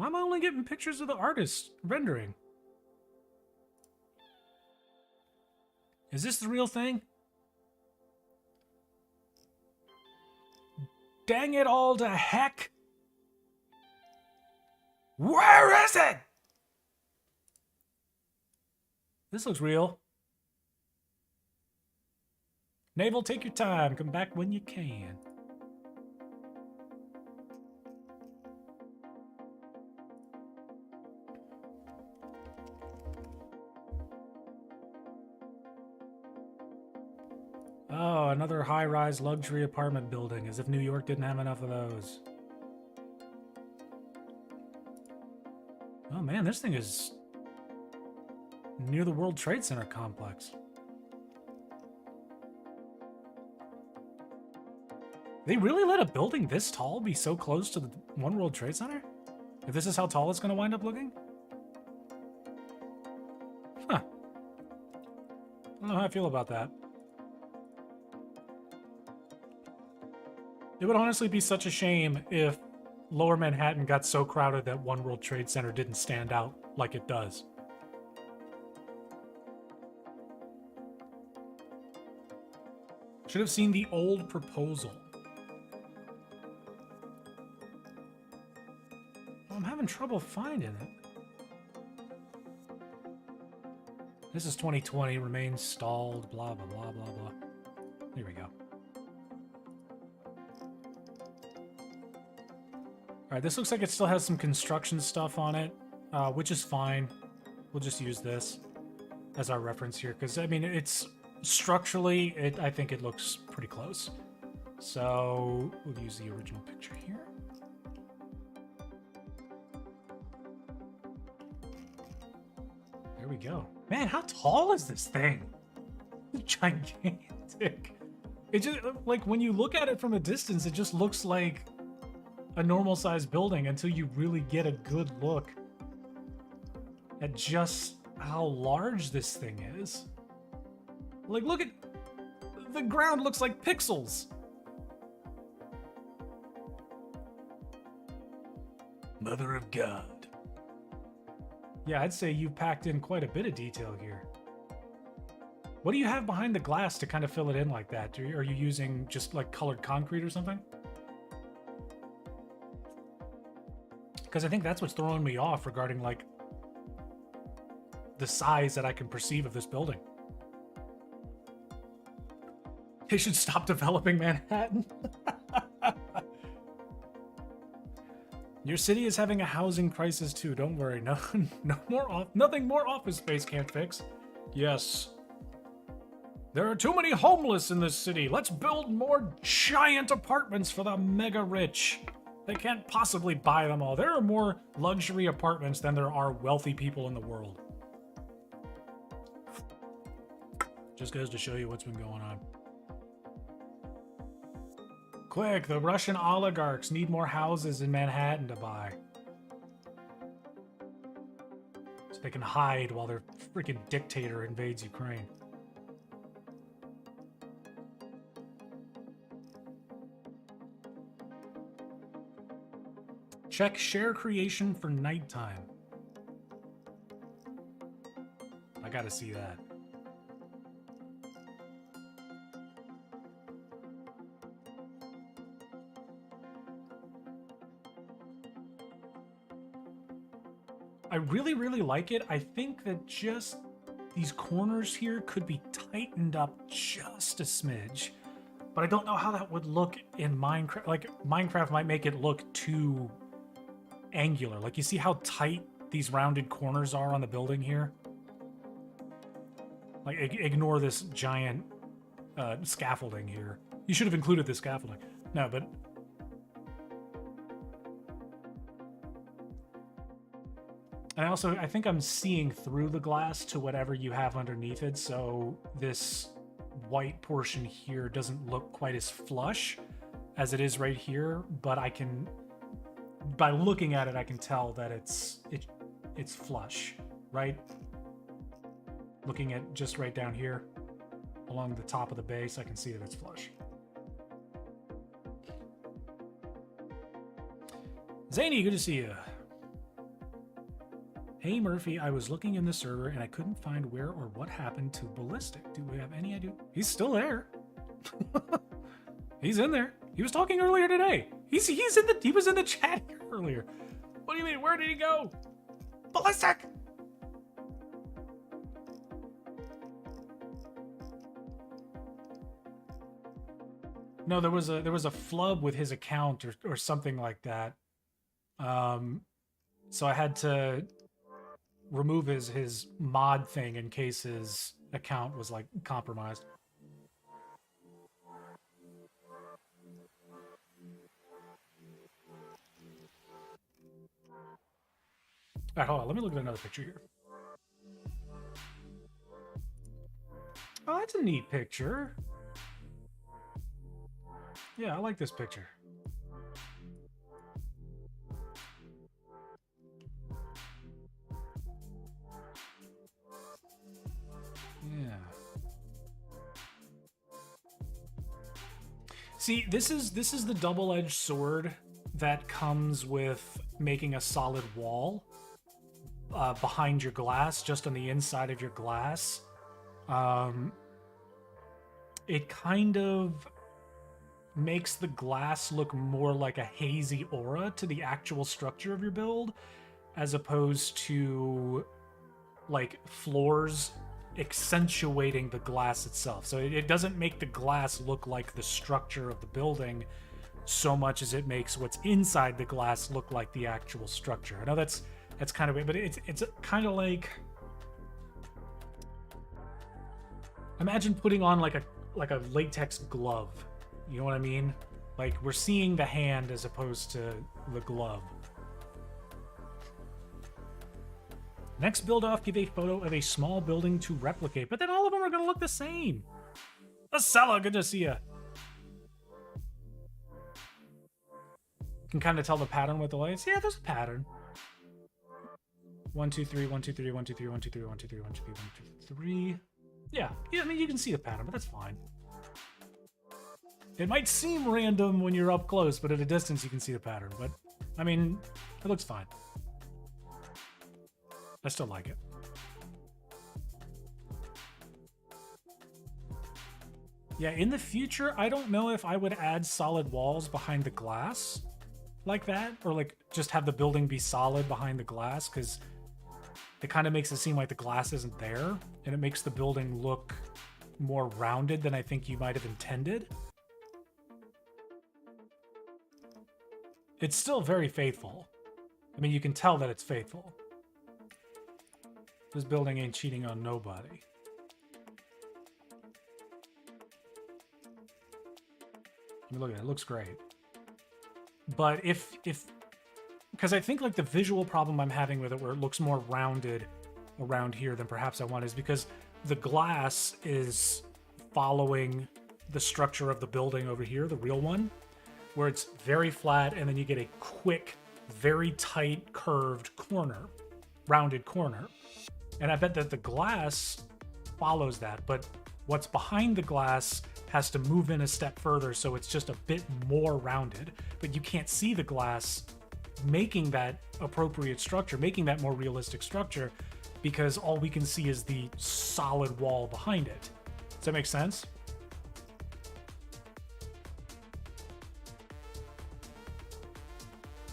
Why am I only getting pictures of the artist rendering? Is this the real thing? Dang it all to heck! Where is it? This looks real. Naval, take your time. Come back when you can. Oh, another high-rise luxury apartment building, as if New York didn't have enough of those. Oh man, this thing is near the World Trade Center complex. They really let a building this tall be so close to the One World Trade Center? If this is how tall it's going to wind up looking? Huh. I don't know how I feel about that. It would honestly be such a shame if Lower Manhattan got so crowded that One World Trade Center didn't stand out like it does. Should have seen the old proposal. Well, I'm having trouble finding it. This is 2020, remains stalled, blah, blah, blah, blah, blah. Here we go. Alright, this looks like it still has some construction stuff on it, which is fine. We'll just use this as our reference here, because, I mean, it's structurally, I think it looks pretty close. So, we'll use the original picture here. There we go. Man, how tall is this thing? It's gigantic. It just, like, when you look at it from a distance, it just looks like a normal sized building until you really get a good look at just how large this thing is. Like, look at the ground, looks like pixels. Mother of God. Yeah, I'd say you've packed in quite a bit of detail here. What do you have behind the glass to kind of fill it in like that? Are you using just like colored concrete or something? Because I think that's what's throwing me off regarding, like, the size that I can perceive of this building. They should stop developing Manhattan. Your city is having a housing crisis too. Don't worry. Nothing more office space can't fix. Yes. There are too many homeless in this city. Let's build more giant apartments for the mega rich. They can't possibly buy them all. There are more luxury apartments than there are wealthy people in the world. Just goes to show you what's been going on. Quick, the Russian oligarchs need more houses in Manhattan to buy. So they can hide while their freaking dictator invades Ukraine. Check share creation for nighttime. I gotta see that. I really, really like it. I think that just these corners here could be tightened up just a smidge. But I don't know how that would look in Minecraft. Like, Minecraft might make it look too angular. Like, you see how tight these rounded corners are on the building here? Like, ignore this giant scaffolding here. You should have included this scaffolding. No, but... And also, I think I'm seeing through the glass to whatever you have underneath it, so this white portion here doesn't look quite as flush as it is right here, but I can... By looking at it, I can tell that it's flush, right? Looking at just right down here, along the top of the base, I can see that it's flush. Zany, good to see you. Hey Murphy, I was looking in the server and I couldn't find where or what happened to Ballistic. Do we have any idea? He's still there. He's in there. He was talking earlier today. He was in the chat here earlier. What do you mean? Where did he go? Ballistic! No, there was a flub with his account or something like that. So I had to remove his mod thing in case his account was like compromised. All right, hold on. Let me look at another picture here. Oh, that's a neat picture. Yeah, I like this picture. Yeah. See, this is the double-edged sword that comes with making a solid wall behind your glass, just on the inside of your glass. It kind of makes the glass look more like a hazy aura to the actual structure of your build, as opposed to like floors accentuating the glass itself. So it doesn't make the glass look like the structure of the building so much as it makes what's inside the glass look like the actual structure. I know that's kind of weird, but it's kind of like, imagine putting on like a latex glove. You know what I mean? Like, we're seeing the hand as opposed to the glove. Next build off, give a photo of a small building to replicate, but then all of them are going to look the same. Acela, good to see you. Can kind of tell the pattern with the lights. Yeah, there's a pattern. 1, 2, 3, 1, 2, 3, 1, 2, 3, 1, 2, 3, 1, 2, 3, 1, 2, 3, 1, 2, 3. Yeah, I mean, you can see the pattern, but that's fine. It might seem random when you're up close, but at a distance you can see the pattern. But, I mean, it looks fine. I still like it. Yeah, in the future, I don't know if I would add solid walls behind the glass like that, or like just have the building be solid behind the glass, because it kind of makes it seem like the glass isn't there, and it makes the building look more rounded than I think you might have intended. It's still very faithful. I mean, you can tell that it's faithful. This building ain't cheating on nobody. I mean, look at it. It looks great. But if because I think like the visual problem I'm having with it, where it looks more rounded around here than perhaps I want, is because the glass is following the structure of the building over here, the real one, where it's very flat, and then you get a quick, very tight, curved corner, rounded corner. And I bet that the glass follows that, but what's behind the glass has to move in a step further, so it's just a bit more rounded, but you can't see the glass making that appropriate structure, making that more realistic structure, because all we can see is the solid wall behind it. Does that make sense?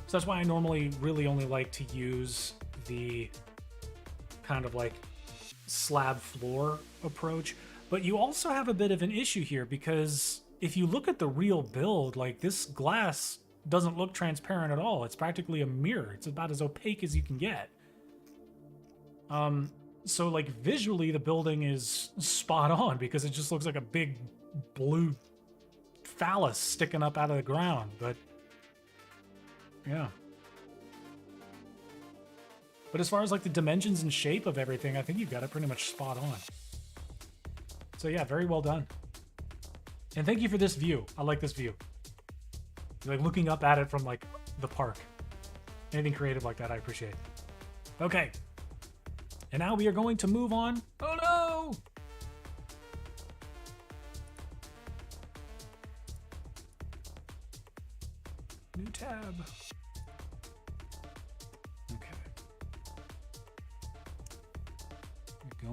So that's why I normally really only like to use the kind of like slab floor approach. But you also have a bit of an issue here, because if you look at the real build, like, this glass doesn't look transparent at all. It's practically a mirror. It's about as opaque as you can get. So like visually the building is spot on, because it just looks like a big blue phallus sticking up out of the ground. But yeah. But as far as like the dimensions and shape of everything, I think you've got it pretty much spot on. So yeah, very well done. And thank you for this view. I like this view. Like looking up at it from like the park. Anything creative like that, I appreciate. Okay. And now we are going to move on. Oh no! New tab. Okay.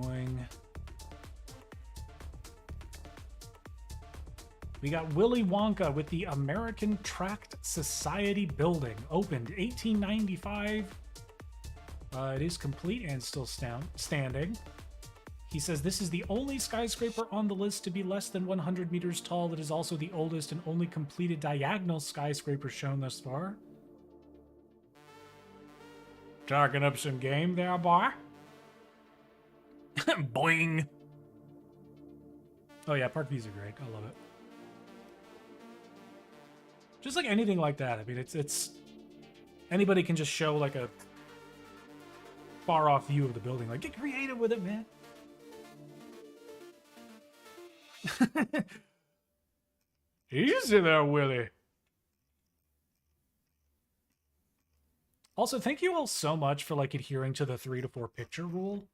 Going. We got Willy Wonka with the American Tract Society building. Opened 1895. It is complete and still standing. He says this is the only skyscraper on the list to be less than 100 meters tall. It is also the oldest and only completed diagonal skyscraper shown thus far. Talking up some game there, boy. Boing. Oh yeah, park views are great. I love it. Just like anything like that. I mean, it's anybody can just show like a far off view of the building. Like, get creative with it, man. Easy there, Willie. Also, thank you all so much for like adhering to the 3 to 4 picture rule.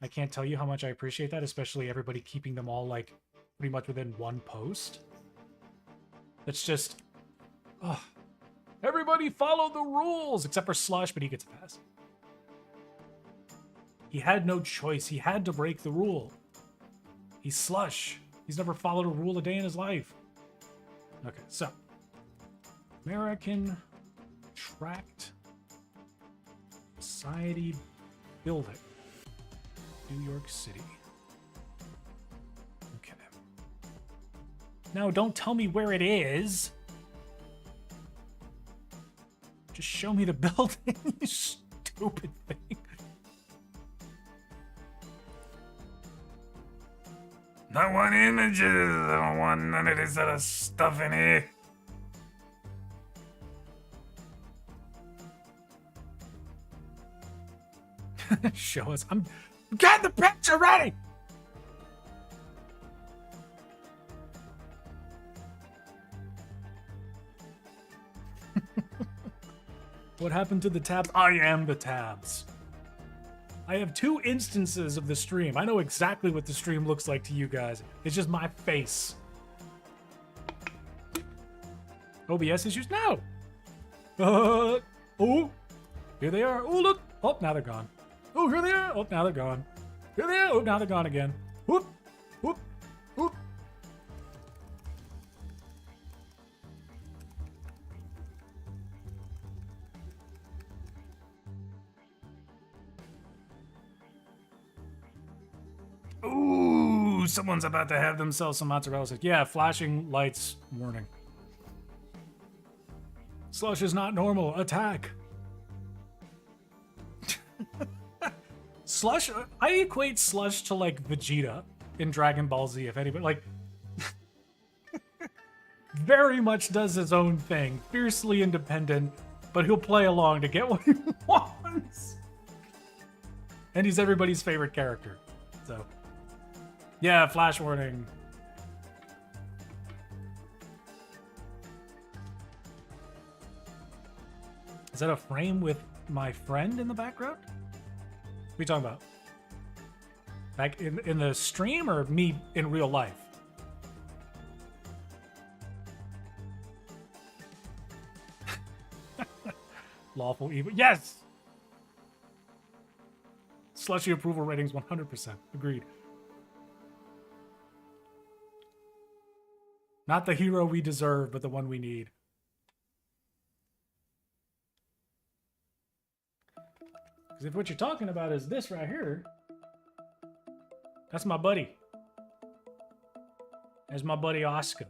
I can't tell you how much I appreciate that, especially everybody keeping them all like pretty much within one post. That's just, oh, everybody follow the rules except for Slush, but he gets a pass. He had no choice. He had to break the rule. He's Slush. He's never followed a rule a day in his life. Okay, so American Tract Society building, New York City. Okay. Now, don't tell me where it is. Just show me the building, you stupid thing. I want images. I don't want none of this other stuff in here. Show us. I'm getting the picture ready. What happened to the tabs? I am the tabs. I have 2 instances of the stream. I know exactly what the stream looks like to you guys. It's just my face. OBS issues? No. Oh, here they are. Oh, look. Oh, now they're gone. Oh, here they are. Oh, now they're gone. Here they are. Oh, now they're gone again. Whoop, whoop, whoop. Ooh, someone's about to have themselves some mozzarella sticks. Yeah, flashing lights warning. Slush is not normal. Attack. Slush, I equate Slush to like Vegeta in Dragon Ball Z, if anybody, like, very much does his own thing, fiercely independent, but he'll play along to get what he wants. And he's everybody's favorite character, so. Yeah, flash warning. Is that a frame with my friend in the background? What are you talking about? Back in the stream or me in real life? Lawful evil. Yes! Slushy approval ratings 100%. Agreed. Not the hero we deserve, but the one we need. Because if what you're talking about is this right here, that's my buddy. There's my buddy Oscar,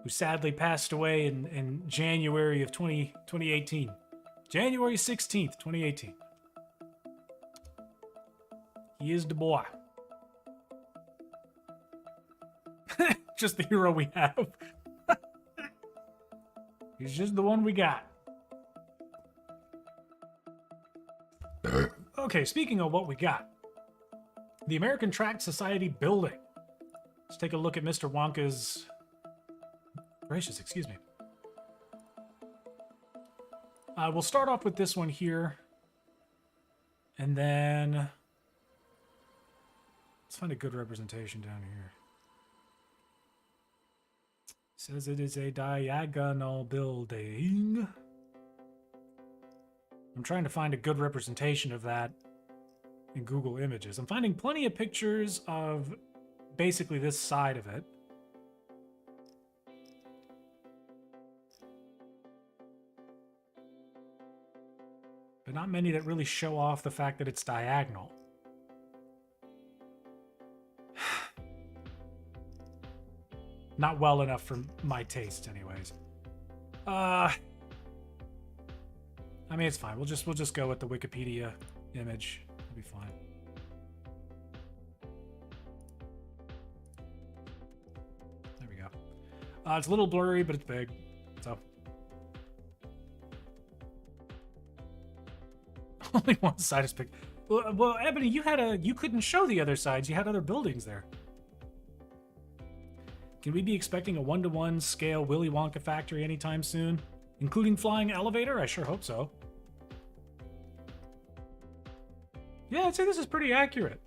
who sadly passed away in January of 2018. January 16th, 2018. He is the boy. Just the hero we have. He's just the one we got. Okay, speaking of what we got. The American Tract Society building. Let's take a look at Mr. Wonka's... Gracious, excuse me. We'll start off with this one here. And then... let's find a good representation down here. Says it is a diagonal building. I'm trying to find a good representation of that in Google Images. I'm finding plenty of pictures of basically this side of it. But not many that really show off the fact that it's diagonal. Not well enough for my taste, anyways. I mean, it's fine. We'll just go with the Wikipedia image. It'll be fine. There we go. It's a little blurry, but it's big. So only one side is big. Well, Ebony, you couldn't show the other sides. You had other buildings there. Can we be expecting a 1-to-1 scale Willy Wonka factory anytime soon? Including flying elevator? I sure hope so. Yeah, I'd say this is pretty accurate.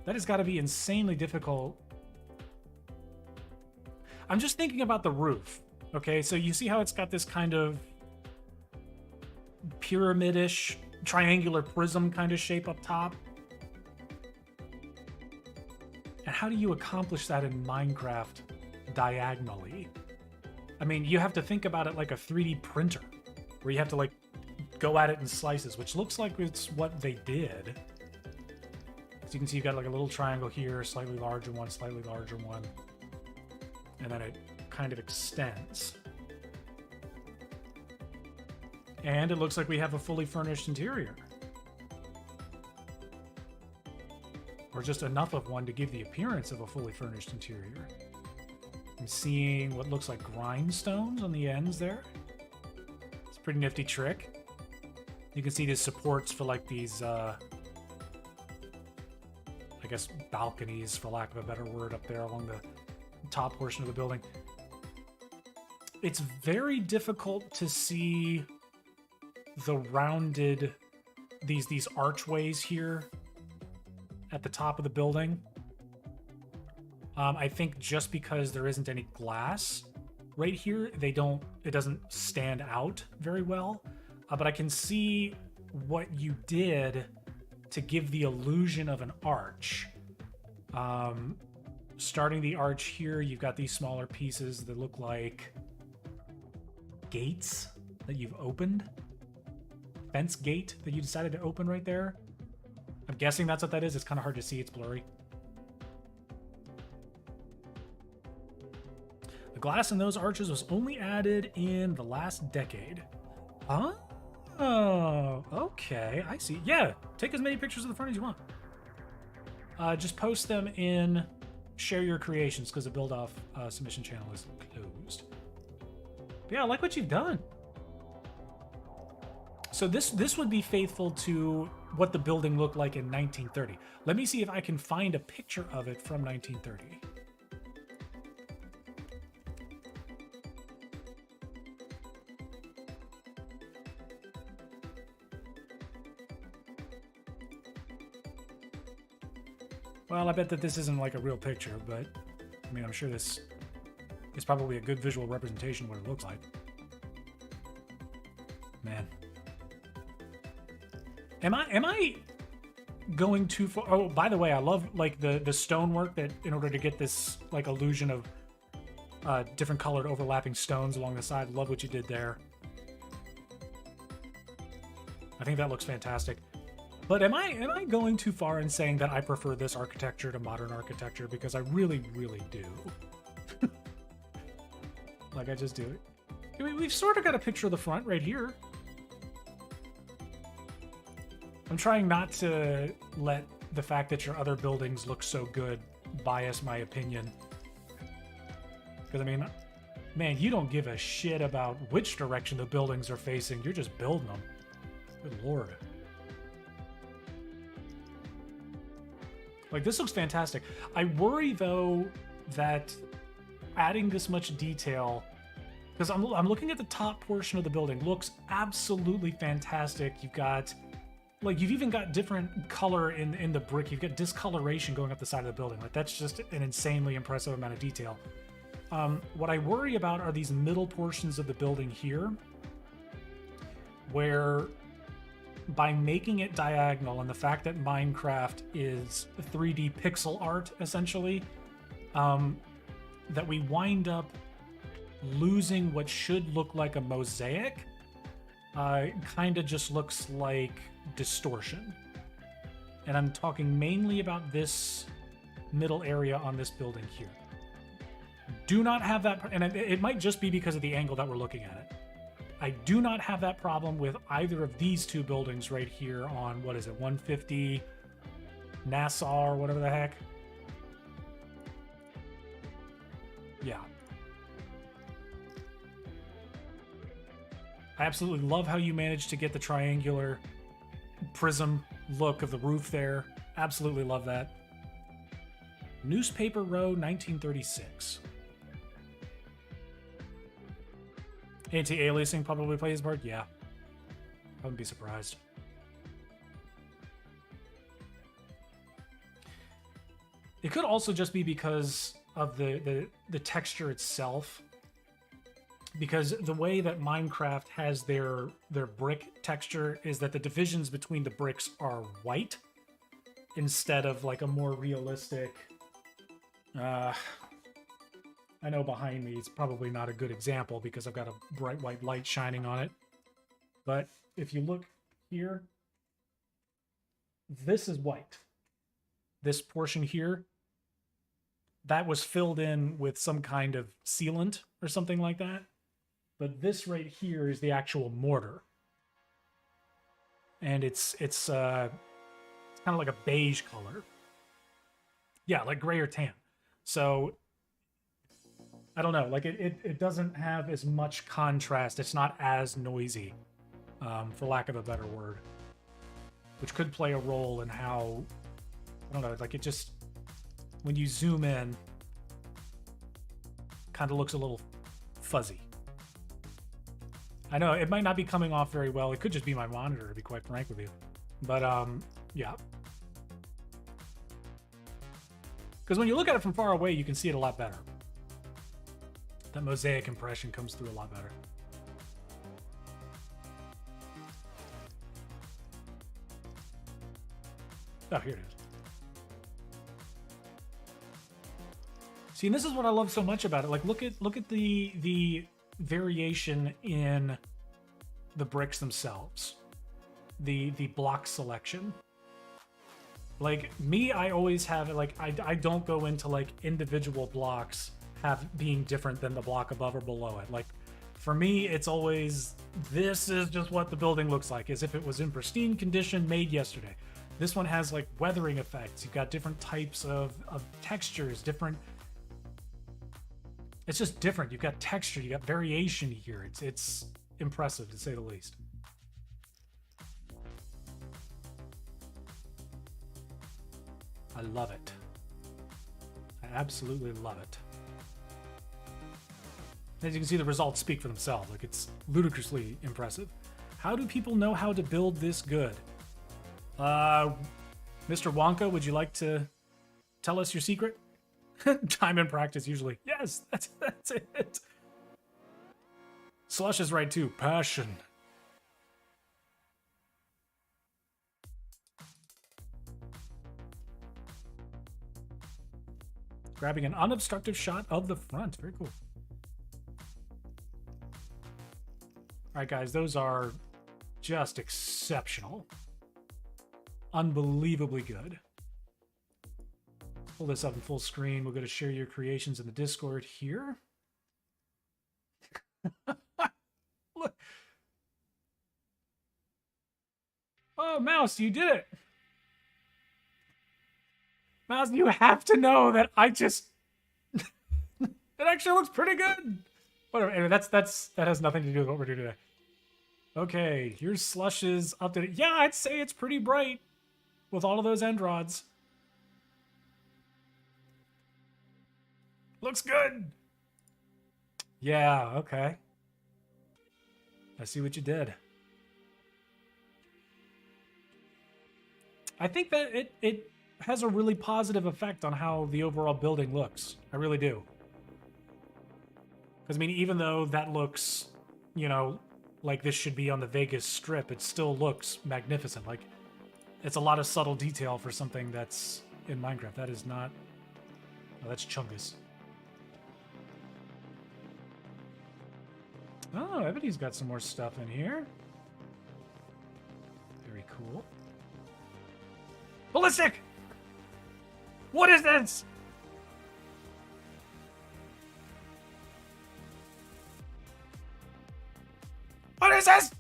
That has got to be insanely difficult. I'm just thinking about the roof. Okay, so you see how it's got this kind of pyramid-ish, triangular prism kind of shape up top? And how do you accomplish that in Minecraft diagonally? I mean, you have to think about it like a 3D printer, where you have to like go at it in slices, which looks like it's what they did. So you can see you've got like a little triangle here, slightly larger one, and then it kind of extends. And it looks like we have a fully furnished interior. Or just enough of one to give the appearance of a fully furnished interior. I'm seeing what looks like grindstones on the ends there. It's a pretty nifty trick. You can see the supports for like these, I guess, balconies, for lack of a better word, up there along the top portion of the building. It's very difficult to see the rounded, these archways here at the top of the building. I think just because there isn't any glass right here, it doesn't stand out very well. But I can see what you did to give the illusion of an arch. Starting the arch here, you've got these smaller pieces that look like gates that you've opened. Fence gate that you decided to open right there. I'm guessing that's what that is. It's kind of hard to see. It's blurry. The glass in those arches was only added in the last decade. Huh? Oh, okay. I see. Yeah, take as many pictures of the front as you want. Just post them in Share Your Creations because the build-off submission channel is closed. But yeah, I like what you've done. So this would be faithful to what the building looked like in 1930. Let me see if I can find a picture of it from 1930. Well, I bet that this isn't like a real picture, but I mean, I'm sure this is probably a good visual representation of what it looks like. Man. Am I going too far? Oh, by the way, I love like the stonework that in order to get this like illusion of different colored overlapping stones along the side. Love what you did there. I think that looks fantastic. But am I going too far in saying that I prefer this architecture to modern architecture? Because I really, really do. Like I just do it. We've sort of got a picture of the front right here. I'm trying not to let the fact that your other buildings look so good bias my opinion. Because, I mean, man, you don't give a shit about which direction the buildings are facing. You're just building them. Good lord. Like, this looks fantastic. I worry, though, that adding this much detail... Because I'm looking at the top portion of the building. Looks absolutely fantastic. You've got... Like, you've even got different color in the brick. You've got discoloration going up the side of the building. Like, that's just an insanely impressive amount of detail. What I worry about are these middle portions of the building here, where by making it diagonal and the fact that Minecraft is 3D pixel art, essentially, that we wind up losing what should look like a mosaic. It kind of just looks like distortion. And I'm talking mainly about this middle area on this building here. Do not have that, and it might just be because of the angle that we're looking at it. I do not have that problem with either of these two buildings right here on, what is it, 150 Nassau or whatever the heck. Yeah. I absolutely love how you managed to get the triangular prism look of the roof there. Absolutely love that. Newspaper Row, 1936. Anti-aliasing probably plays a part? Yeah. I wouldn't be surprised. It could also just be because of the texture itself. Because the way that Minecraft has their brick texture is that the divisions between the bricks are white instead of like a more realistic... I know behind me it's probably not a good example because I've got a bright white light shining on it. But if you look here, this is white. This portion here, that was filled in with some kind of sealant or something like that. But this right here is the actual mortar. And it's kind of like a beige color. Yeah, like gray or tan. So I don't know, like it doesn't have as much contrast. It's not as noisy, for lack of a better word, which could play a role in how, I don't know, like it just, when you zoom in, kind of looks a little fuzzy. I know it might not be coming off very well. It could just be my monitor, to be quite frank with you. But yeah. Because when you look at it from far away, you can see it a lot better. That mosaic impression comes through a lot better. Oh, here it is. See, and this is what I love so much about it. Like, look at the variation in the bricks themselves. The block selection. Like, me, I always have it, like, I don't go into, like, individual blocks being different than the block above or below it. Like, for me, it's always, this is just what the building looks like, as if it was in pristine condition, made yesterday. This one has, like, weathering effects. You've got different types of textures, different... It's just different. You've got texture, you got variation here. It's impressive, to say the least. I love it. I absolutely love it. As you can see, the results speak for themselves. Like, it's ludicrously impressive. How do people know how to build this good? Mr. Wonka, would you like to tell us your secret? Time and practice, usually. Yes, that's it. Slush is right, too. Passion. Grabbing an unobstructed shot of the front. Very cool. All right, guys, those are just exceptional. Unbelievably good. Pull this up in full screen. We'll go to share your creations in the Discord here. Look. Oh, Mouse, you did it. Mouse, you have to know that I just... it actually looks pretty good. Whatever, anyway, that has nothing to do with what we're doing today. Okay, here's Slush's update. Yeah, I'd say it's pretty bright with all of those end rods. Looks good. Yeah, okay. I see what you did. I think that it has a really positive effect on how the overall building looks. I really do. Because, I mean, even though that looks, you know, like this should be on the Vegas Strip, it still looks magnificent. Like, it's a lot of subtle detail for something that's in Minecraft. That is not... Oh, that's Chungus. Oh, everybody's got some more stuff in here. Very cool. Ballistic! What is this? What is this?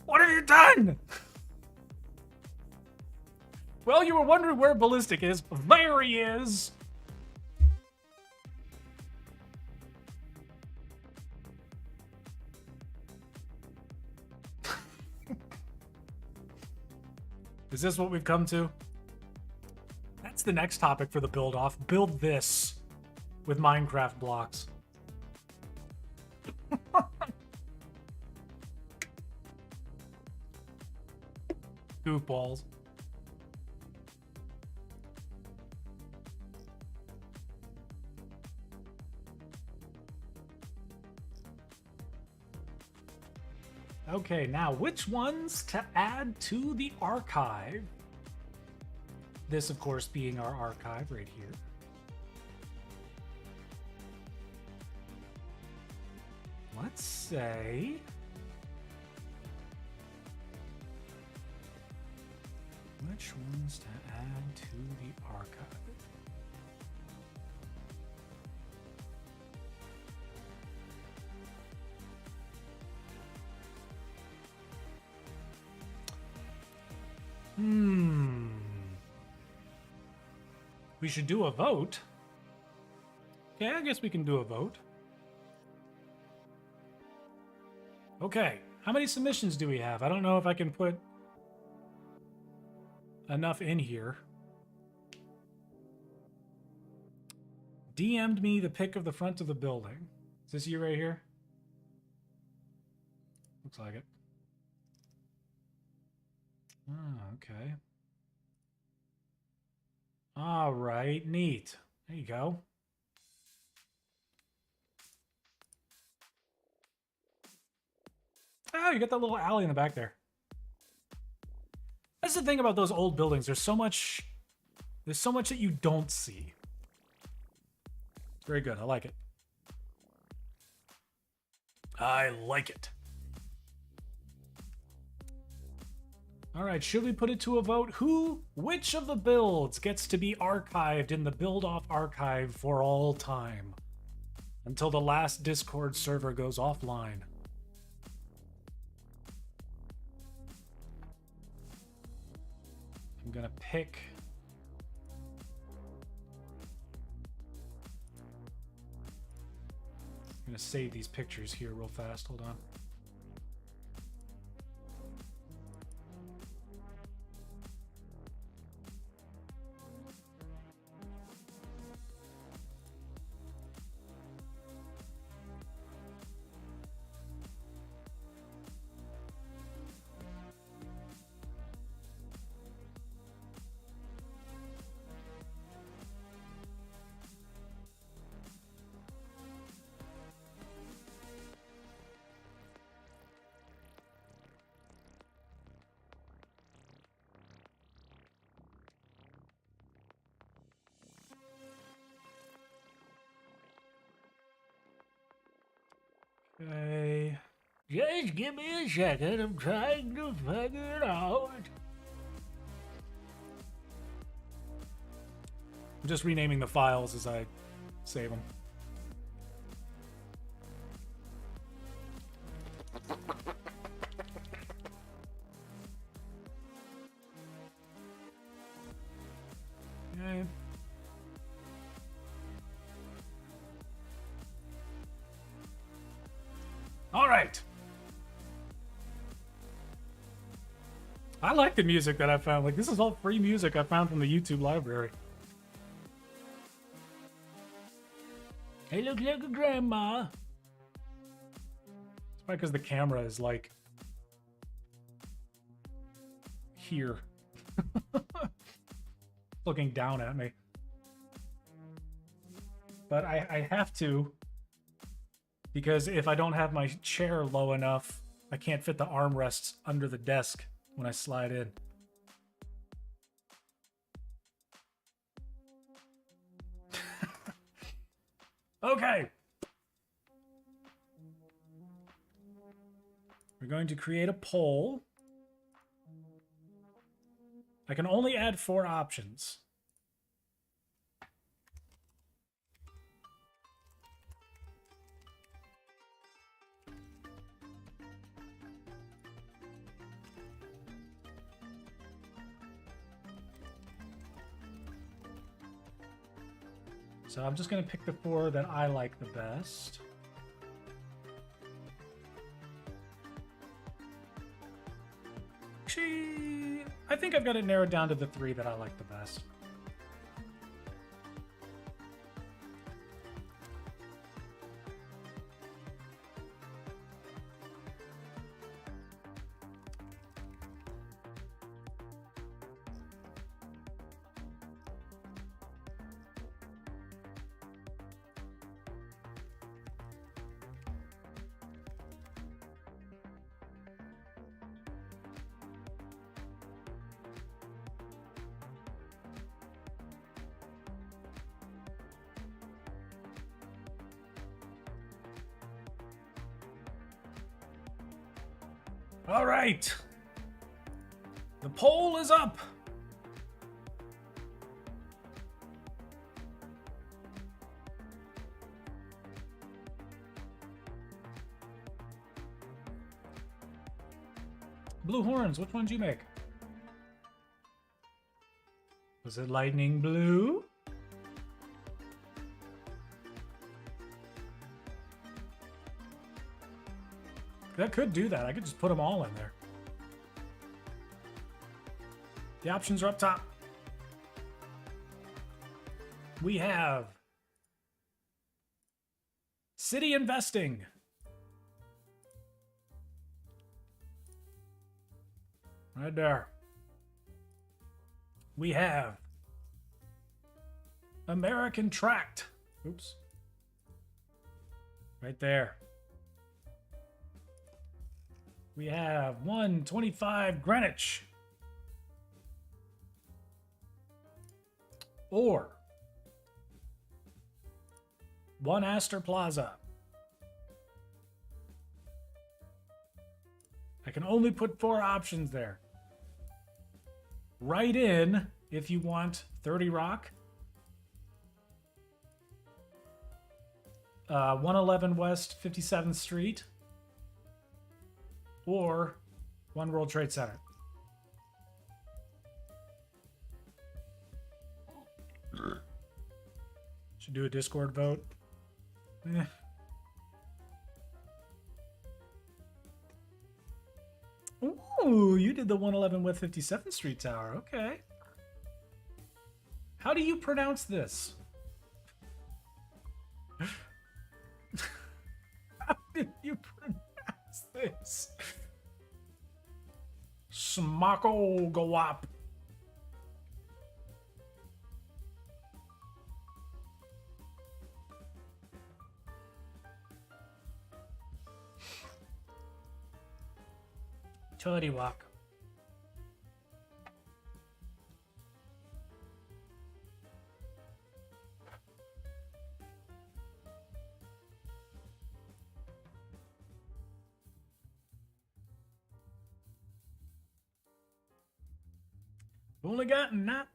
What have you done? Well, you were wondering where Ballistic is. There he is. Is this what we've come to? That's the next topic for the build-off. Build this with Minecraft blocks. Goofballs. Okay, now which ones to add to the archive? This, of course, being our archive right here. Let's say... which ones to add to the archive? We should do a vote. Okay, I guess we can do a vote. Okay, how many submissions do we have? I don't know if I can put enough in here. DM'd me the pic of the front of the building. Is this you right here? Looks like it. Oh, okay. All right, neat. There you go. Oh, you got that little alley in the back there. That's the thing about those old buildings. There's so much that you don't see. It's very good. I like it. I like it. All right, should we put it to a vote? Which of the builds gets to be archived in the build-off archive for all time? Until the last Discord server goes offline. I'm gonna pick... I'm gonna save these pictures here real fast. Hold on. Okay. Just give me a second. I'm trying to figure it out. I'm just renaming the files as I save them. Okay. All right. I like the music that I found. Like, this is all free music I found from the YouTube library. Hey, look like a grandma. It's probably because the camera is like here. looking down at me. But I have to, because if I don't have my chair low enough, I can't fit the armrests under the desk when I slide in. Okay. We're going to create a poll. I can only add 4 options. So I'm just going to pick the 4 that I like the best. Actually, I think I've got it narrowed down to the 3 that I like the best. All right. The poll is up. Blue horns, which one did you make? Was it lightning blue? That could do that. I could just put them all in there. The options are up top. We have city investing. Right there. We have American tract. Oops. Right there. We have 125 Greenwich. Or 1 Astor Plaza. I can only put 4 options there. Write in if you want 30 Rock, 111 West 57th Street, or 1 World Trade Center. Should do a Discord vote. Ooh, you did the 111 West 57th Street Tower. Okay. How do you pronounce this? How did you pronounce this? Smako Gawap. Chori walk. Only got not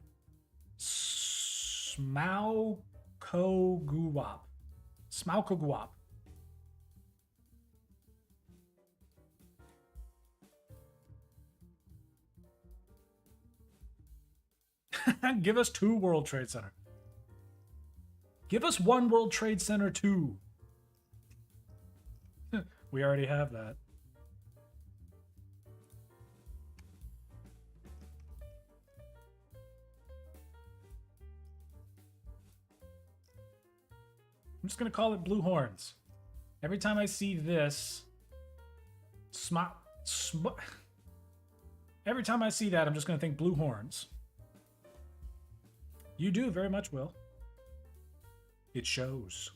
Smaukoguwap. Smaukoguwap. Give us 2 World Trade Center. Give us 1 World Trade Center 2. We already have that. I'm just going to call it Blue Horns. Every time I see this, every time I see that, I'm just going to think Blue Horns. You do very much, Will. It shows.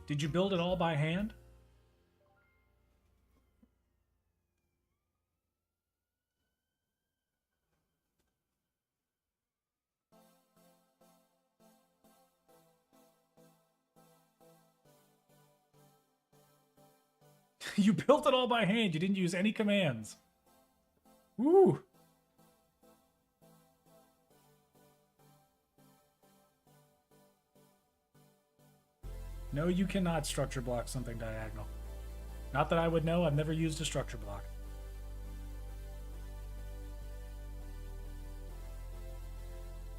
Did you build it all by hand? You built it all by hand. You didn't use any commands. Woo! No, you cannot structure block something diagonal. Not that I would know. I've never used a structure block.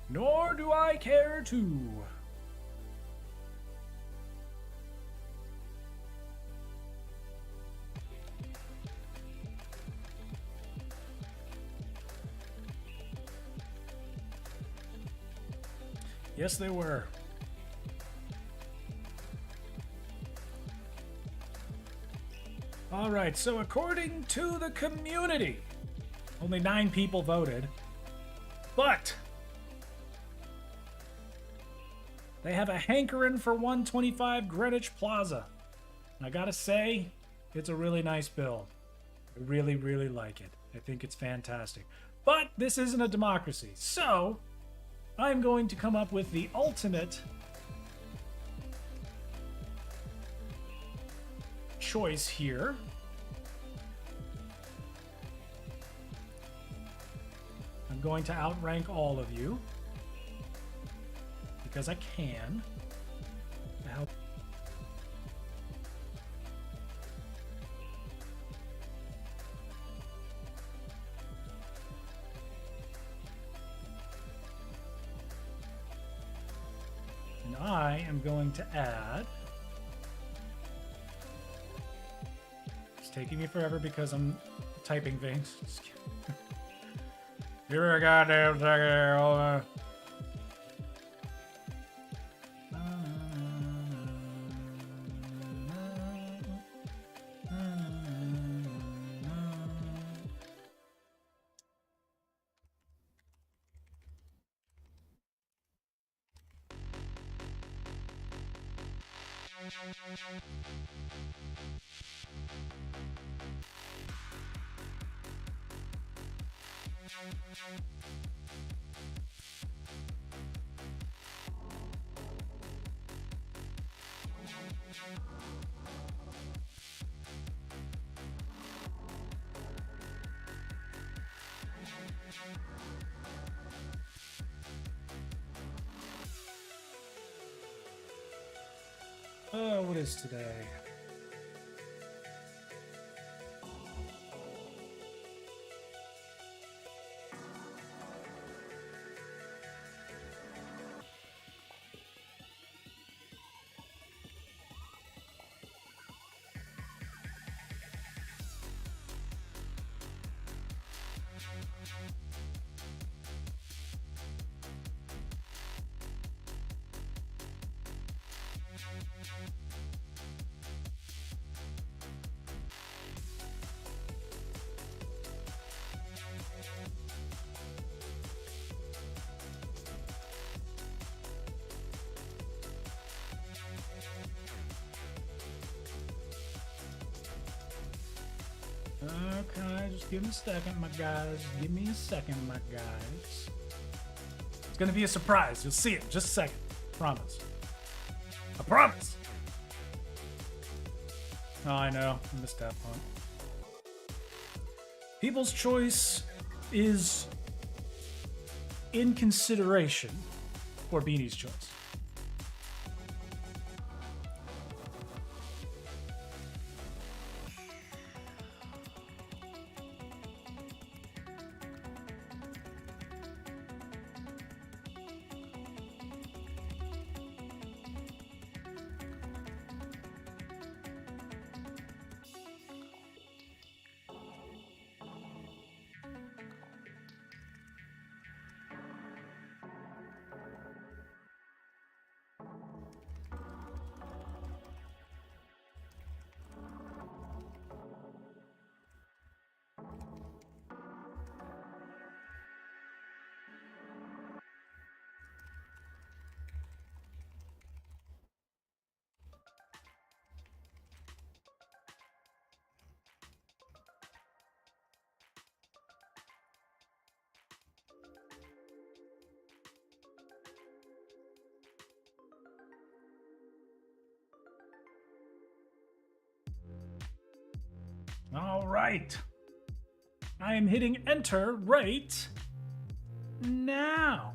Nor do I care to. Yes, they were. All right, so according to the community, only 9 people voted, but they have a hankering for 125 Greenwich Plaza. And I gotta say, it's a really nice build. I really, really like it. I think it's fantastic. But this isn't a democracy, so I'm going to come up with the ultimate choice here. I'm going to outrank all of you because I can. Now, and I am going to add. It's taking me forever because I'm typing things. Just kidding. Give me a goddamn second here. Hold on. Oh, what is today? Okay, just give me a second, my guys. Give me a second, my guys. It's gonna be a surprise. You'll see it in just a second. Promise. I promise. Oh, I know. I missed that one. People's choice is in consideration for Beanie's choice. All right. I am hitting enter right now.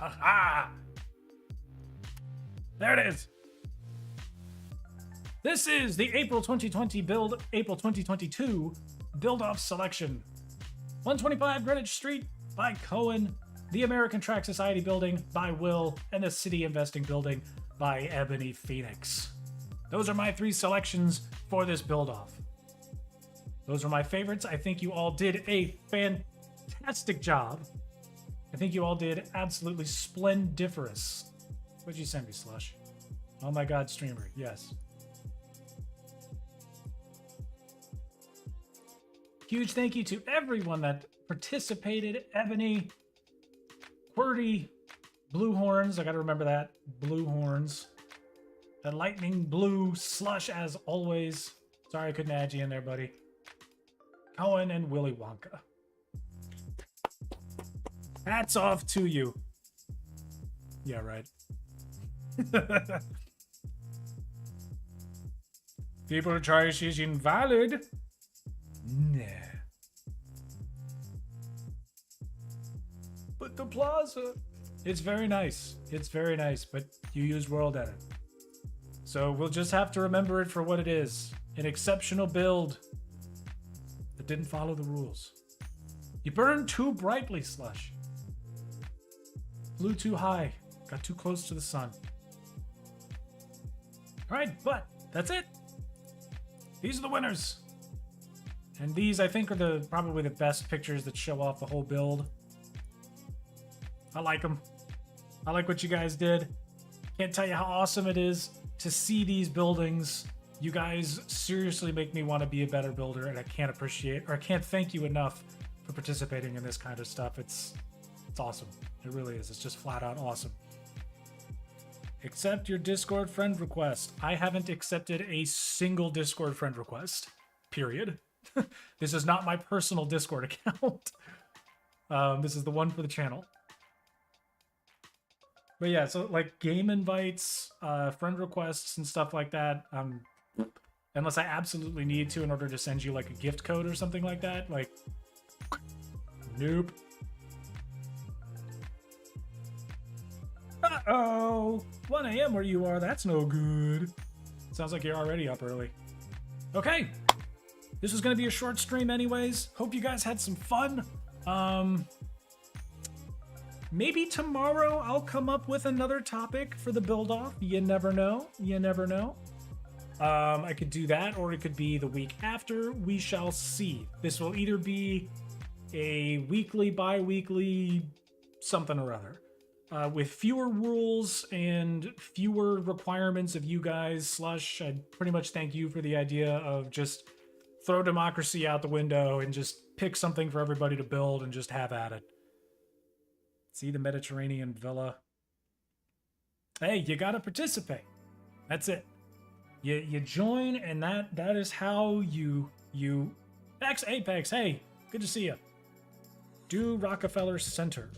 Aha! There it is. This is the April 2020 build, April 2022 build-off selection. 125 Greenwich Street by Cohen, the American Track Society building by Will, and the City Investing building by Ebony Phoenix. Those are my 3 selections for this build-off. Those are my favorites. I think you all did a fantastic job. I think you all did absolutely splendiferous. What'd you send me, Slush? Oh my god, streamer, yes. Huge thank you to everyone that participated. Ebony, QWERTY, Blue Horns, I gotta remember that. Blue Horns. The Lightning Blue, Slush as always. Sorry I couldn't add you in there, buddy. Cohen and Willy Wonka. Hats off to you. Yeah, right. People choice is invalid. Nah. But the plaza. It's very nice. It's very nice, but you used World Edit. So we'll just have to remember it for what it is. An exceptional build that didn't follow the rules. You burned too brightly, Slush. Flew too high. Got too close to the sun. Alright, but that's it. These are the winners. And these, I think, are probably the best pictures that show off the whole build. I like them. I like what you guys did. Can't tell you how awesome it is to see these buildings. You guys seriously make me want to be a better builder, and I can't appreciate, or I can't thank you enough for participating in this kind of stuff. It's awesome. It really is. It's just flat out awesome. Accept your Discord friend request. I haven't accepted a single Discord friend request. Period. This is not my personal Discord account. This is the one for the channel. But yeah, so like game invites, friend requests and stuff like that, unless I absolutely need to in order to send you like a gift code or something like that, like, nope. Uh-oh, 1 a.m. where you are, that's no good. Sounds like you're already up early. Okay, this was gonna be a short stream anyways. Hope you guys had some fun. Maybe tomorrow I'll come up with another topic for the build-off. You never know. You never know. I could do that, or it could be the week after. We shall see. This will either be a weekly, bi-weekly, something or other. With fewer rules and fewer requirements of you guys. Slush, I pretty much thank you for the idea of just throw democracy out the window and just pick something for everybody to build and just have at it. See the Mediterranean villa. Hey, you gotta participate. That's it. You join, and that is how you Apex. Hey, good to see you. Do Rockefeller Center.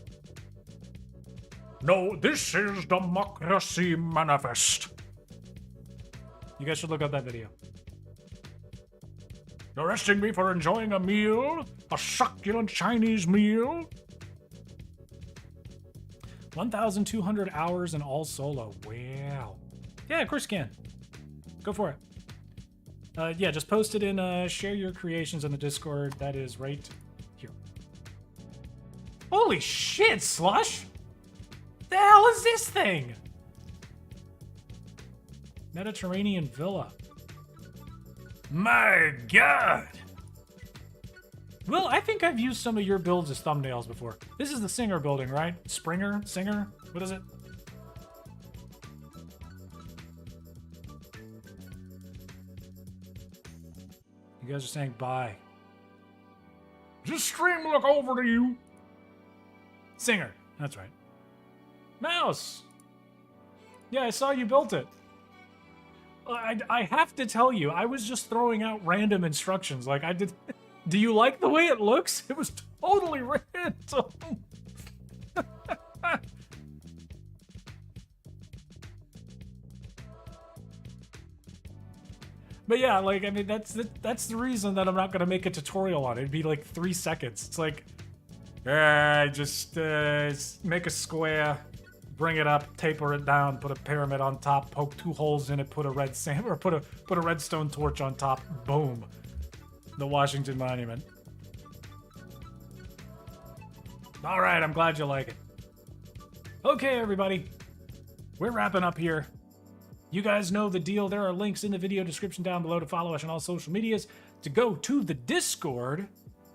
No, this is Democracy Manifest. You guys should look up that video. You're arresting me for enjoying a meal? A succulent Chinese meal? 1,200 hours and all solo. Wow. Yeah, of course you can. Go for it. Yeah, just post it in, share your creations in the Discord. That is right here. Holy shit, Slush! The hell is this thing? Mediterranean villa. My god! Well, I think I've used some of your builds as thumbnails before. This is the Singer building, right? Singer? What is it? You guys are saying bye. Does stream look over to you? Singer, that's right. Mouse! Yeah, I saw you built it. I have to tell you, I was just throwing out random instructions. Like, I did... Do you like the way it looks? It was totally random. But yeah, like, I mean, that's the reason that I'm not gonna make a tutorial on it. It'd be like 3 seconds. It's like, just make a square, bring it up, taper it down, put a pyramid on top, poke 2 holes in it, put a red sand or put a redstone torch on top. Boom, the Washington Monument. All right, I'm glad you like it. Okay, everybody, we're wrapping up here. You guys know the deal. There are links in the video description down below to follow us on all social medias, to go to the Discord,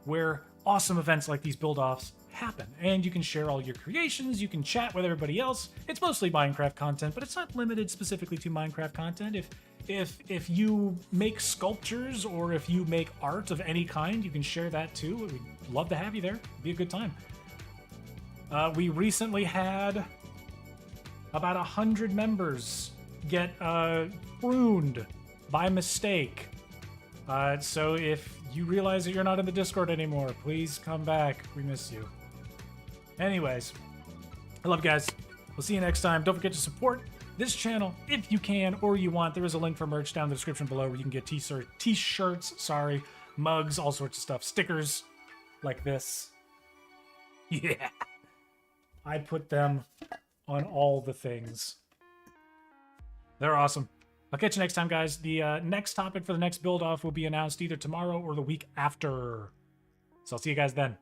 where awesome events like these build-offs happen. And you can share all your creations, you can chat with everybody else. It's mostly Minecraft content, but it's not limited specifically to Minecraft content. If you make sculptures or if you make art of any kind, you can share that too. We'd love to have you there. It'd be a good time. We recently had about 100 members get pruned by mistake. So if you realize that you're not in the Discord anymore, please come back. We miss you. Anyways, I love you guys. We'll see you next time. Don't forget to support this channel if you can or you want. There is a link for merch down in the description below where you can get t-shirts, mugs, all sorts of stuff, stickers like this. Yeah. I put them on all the things. They're awesome. I'll catch you next time, guys. The next topic for the next build-off will be announced either tomorrow or the week after. So I'll see you guys then.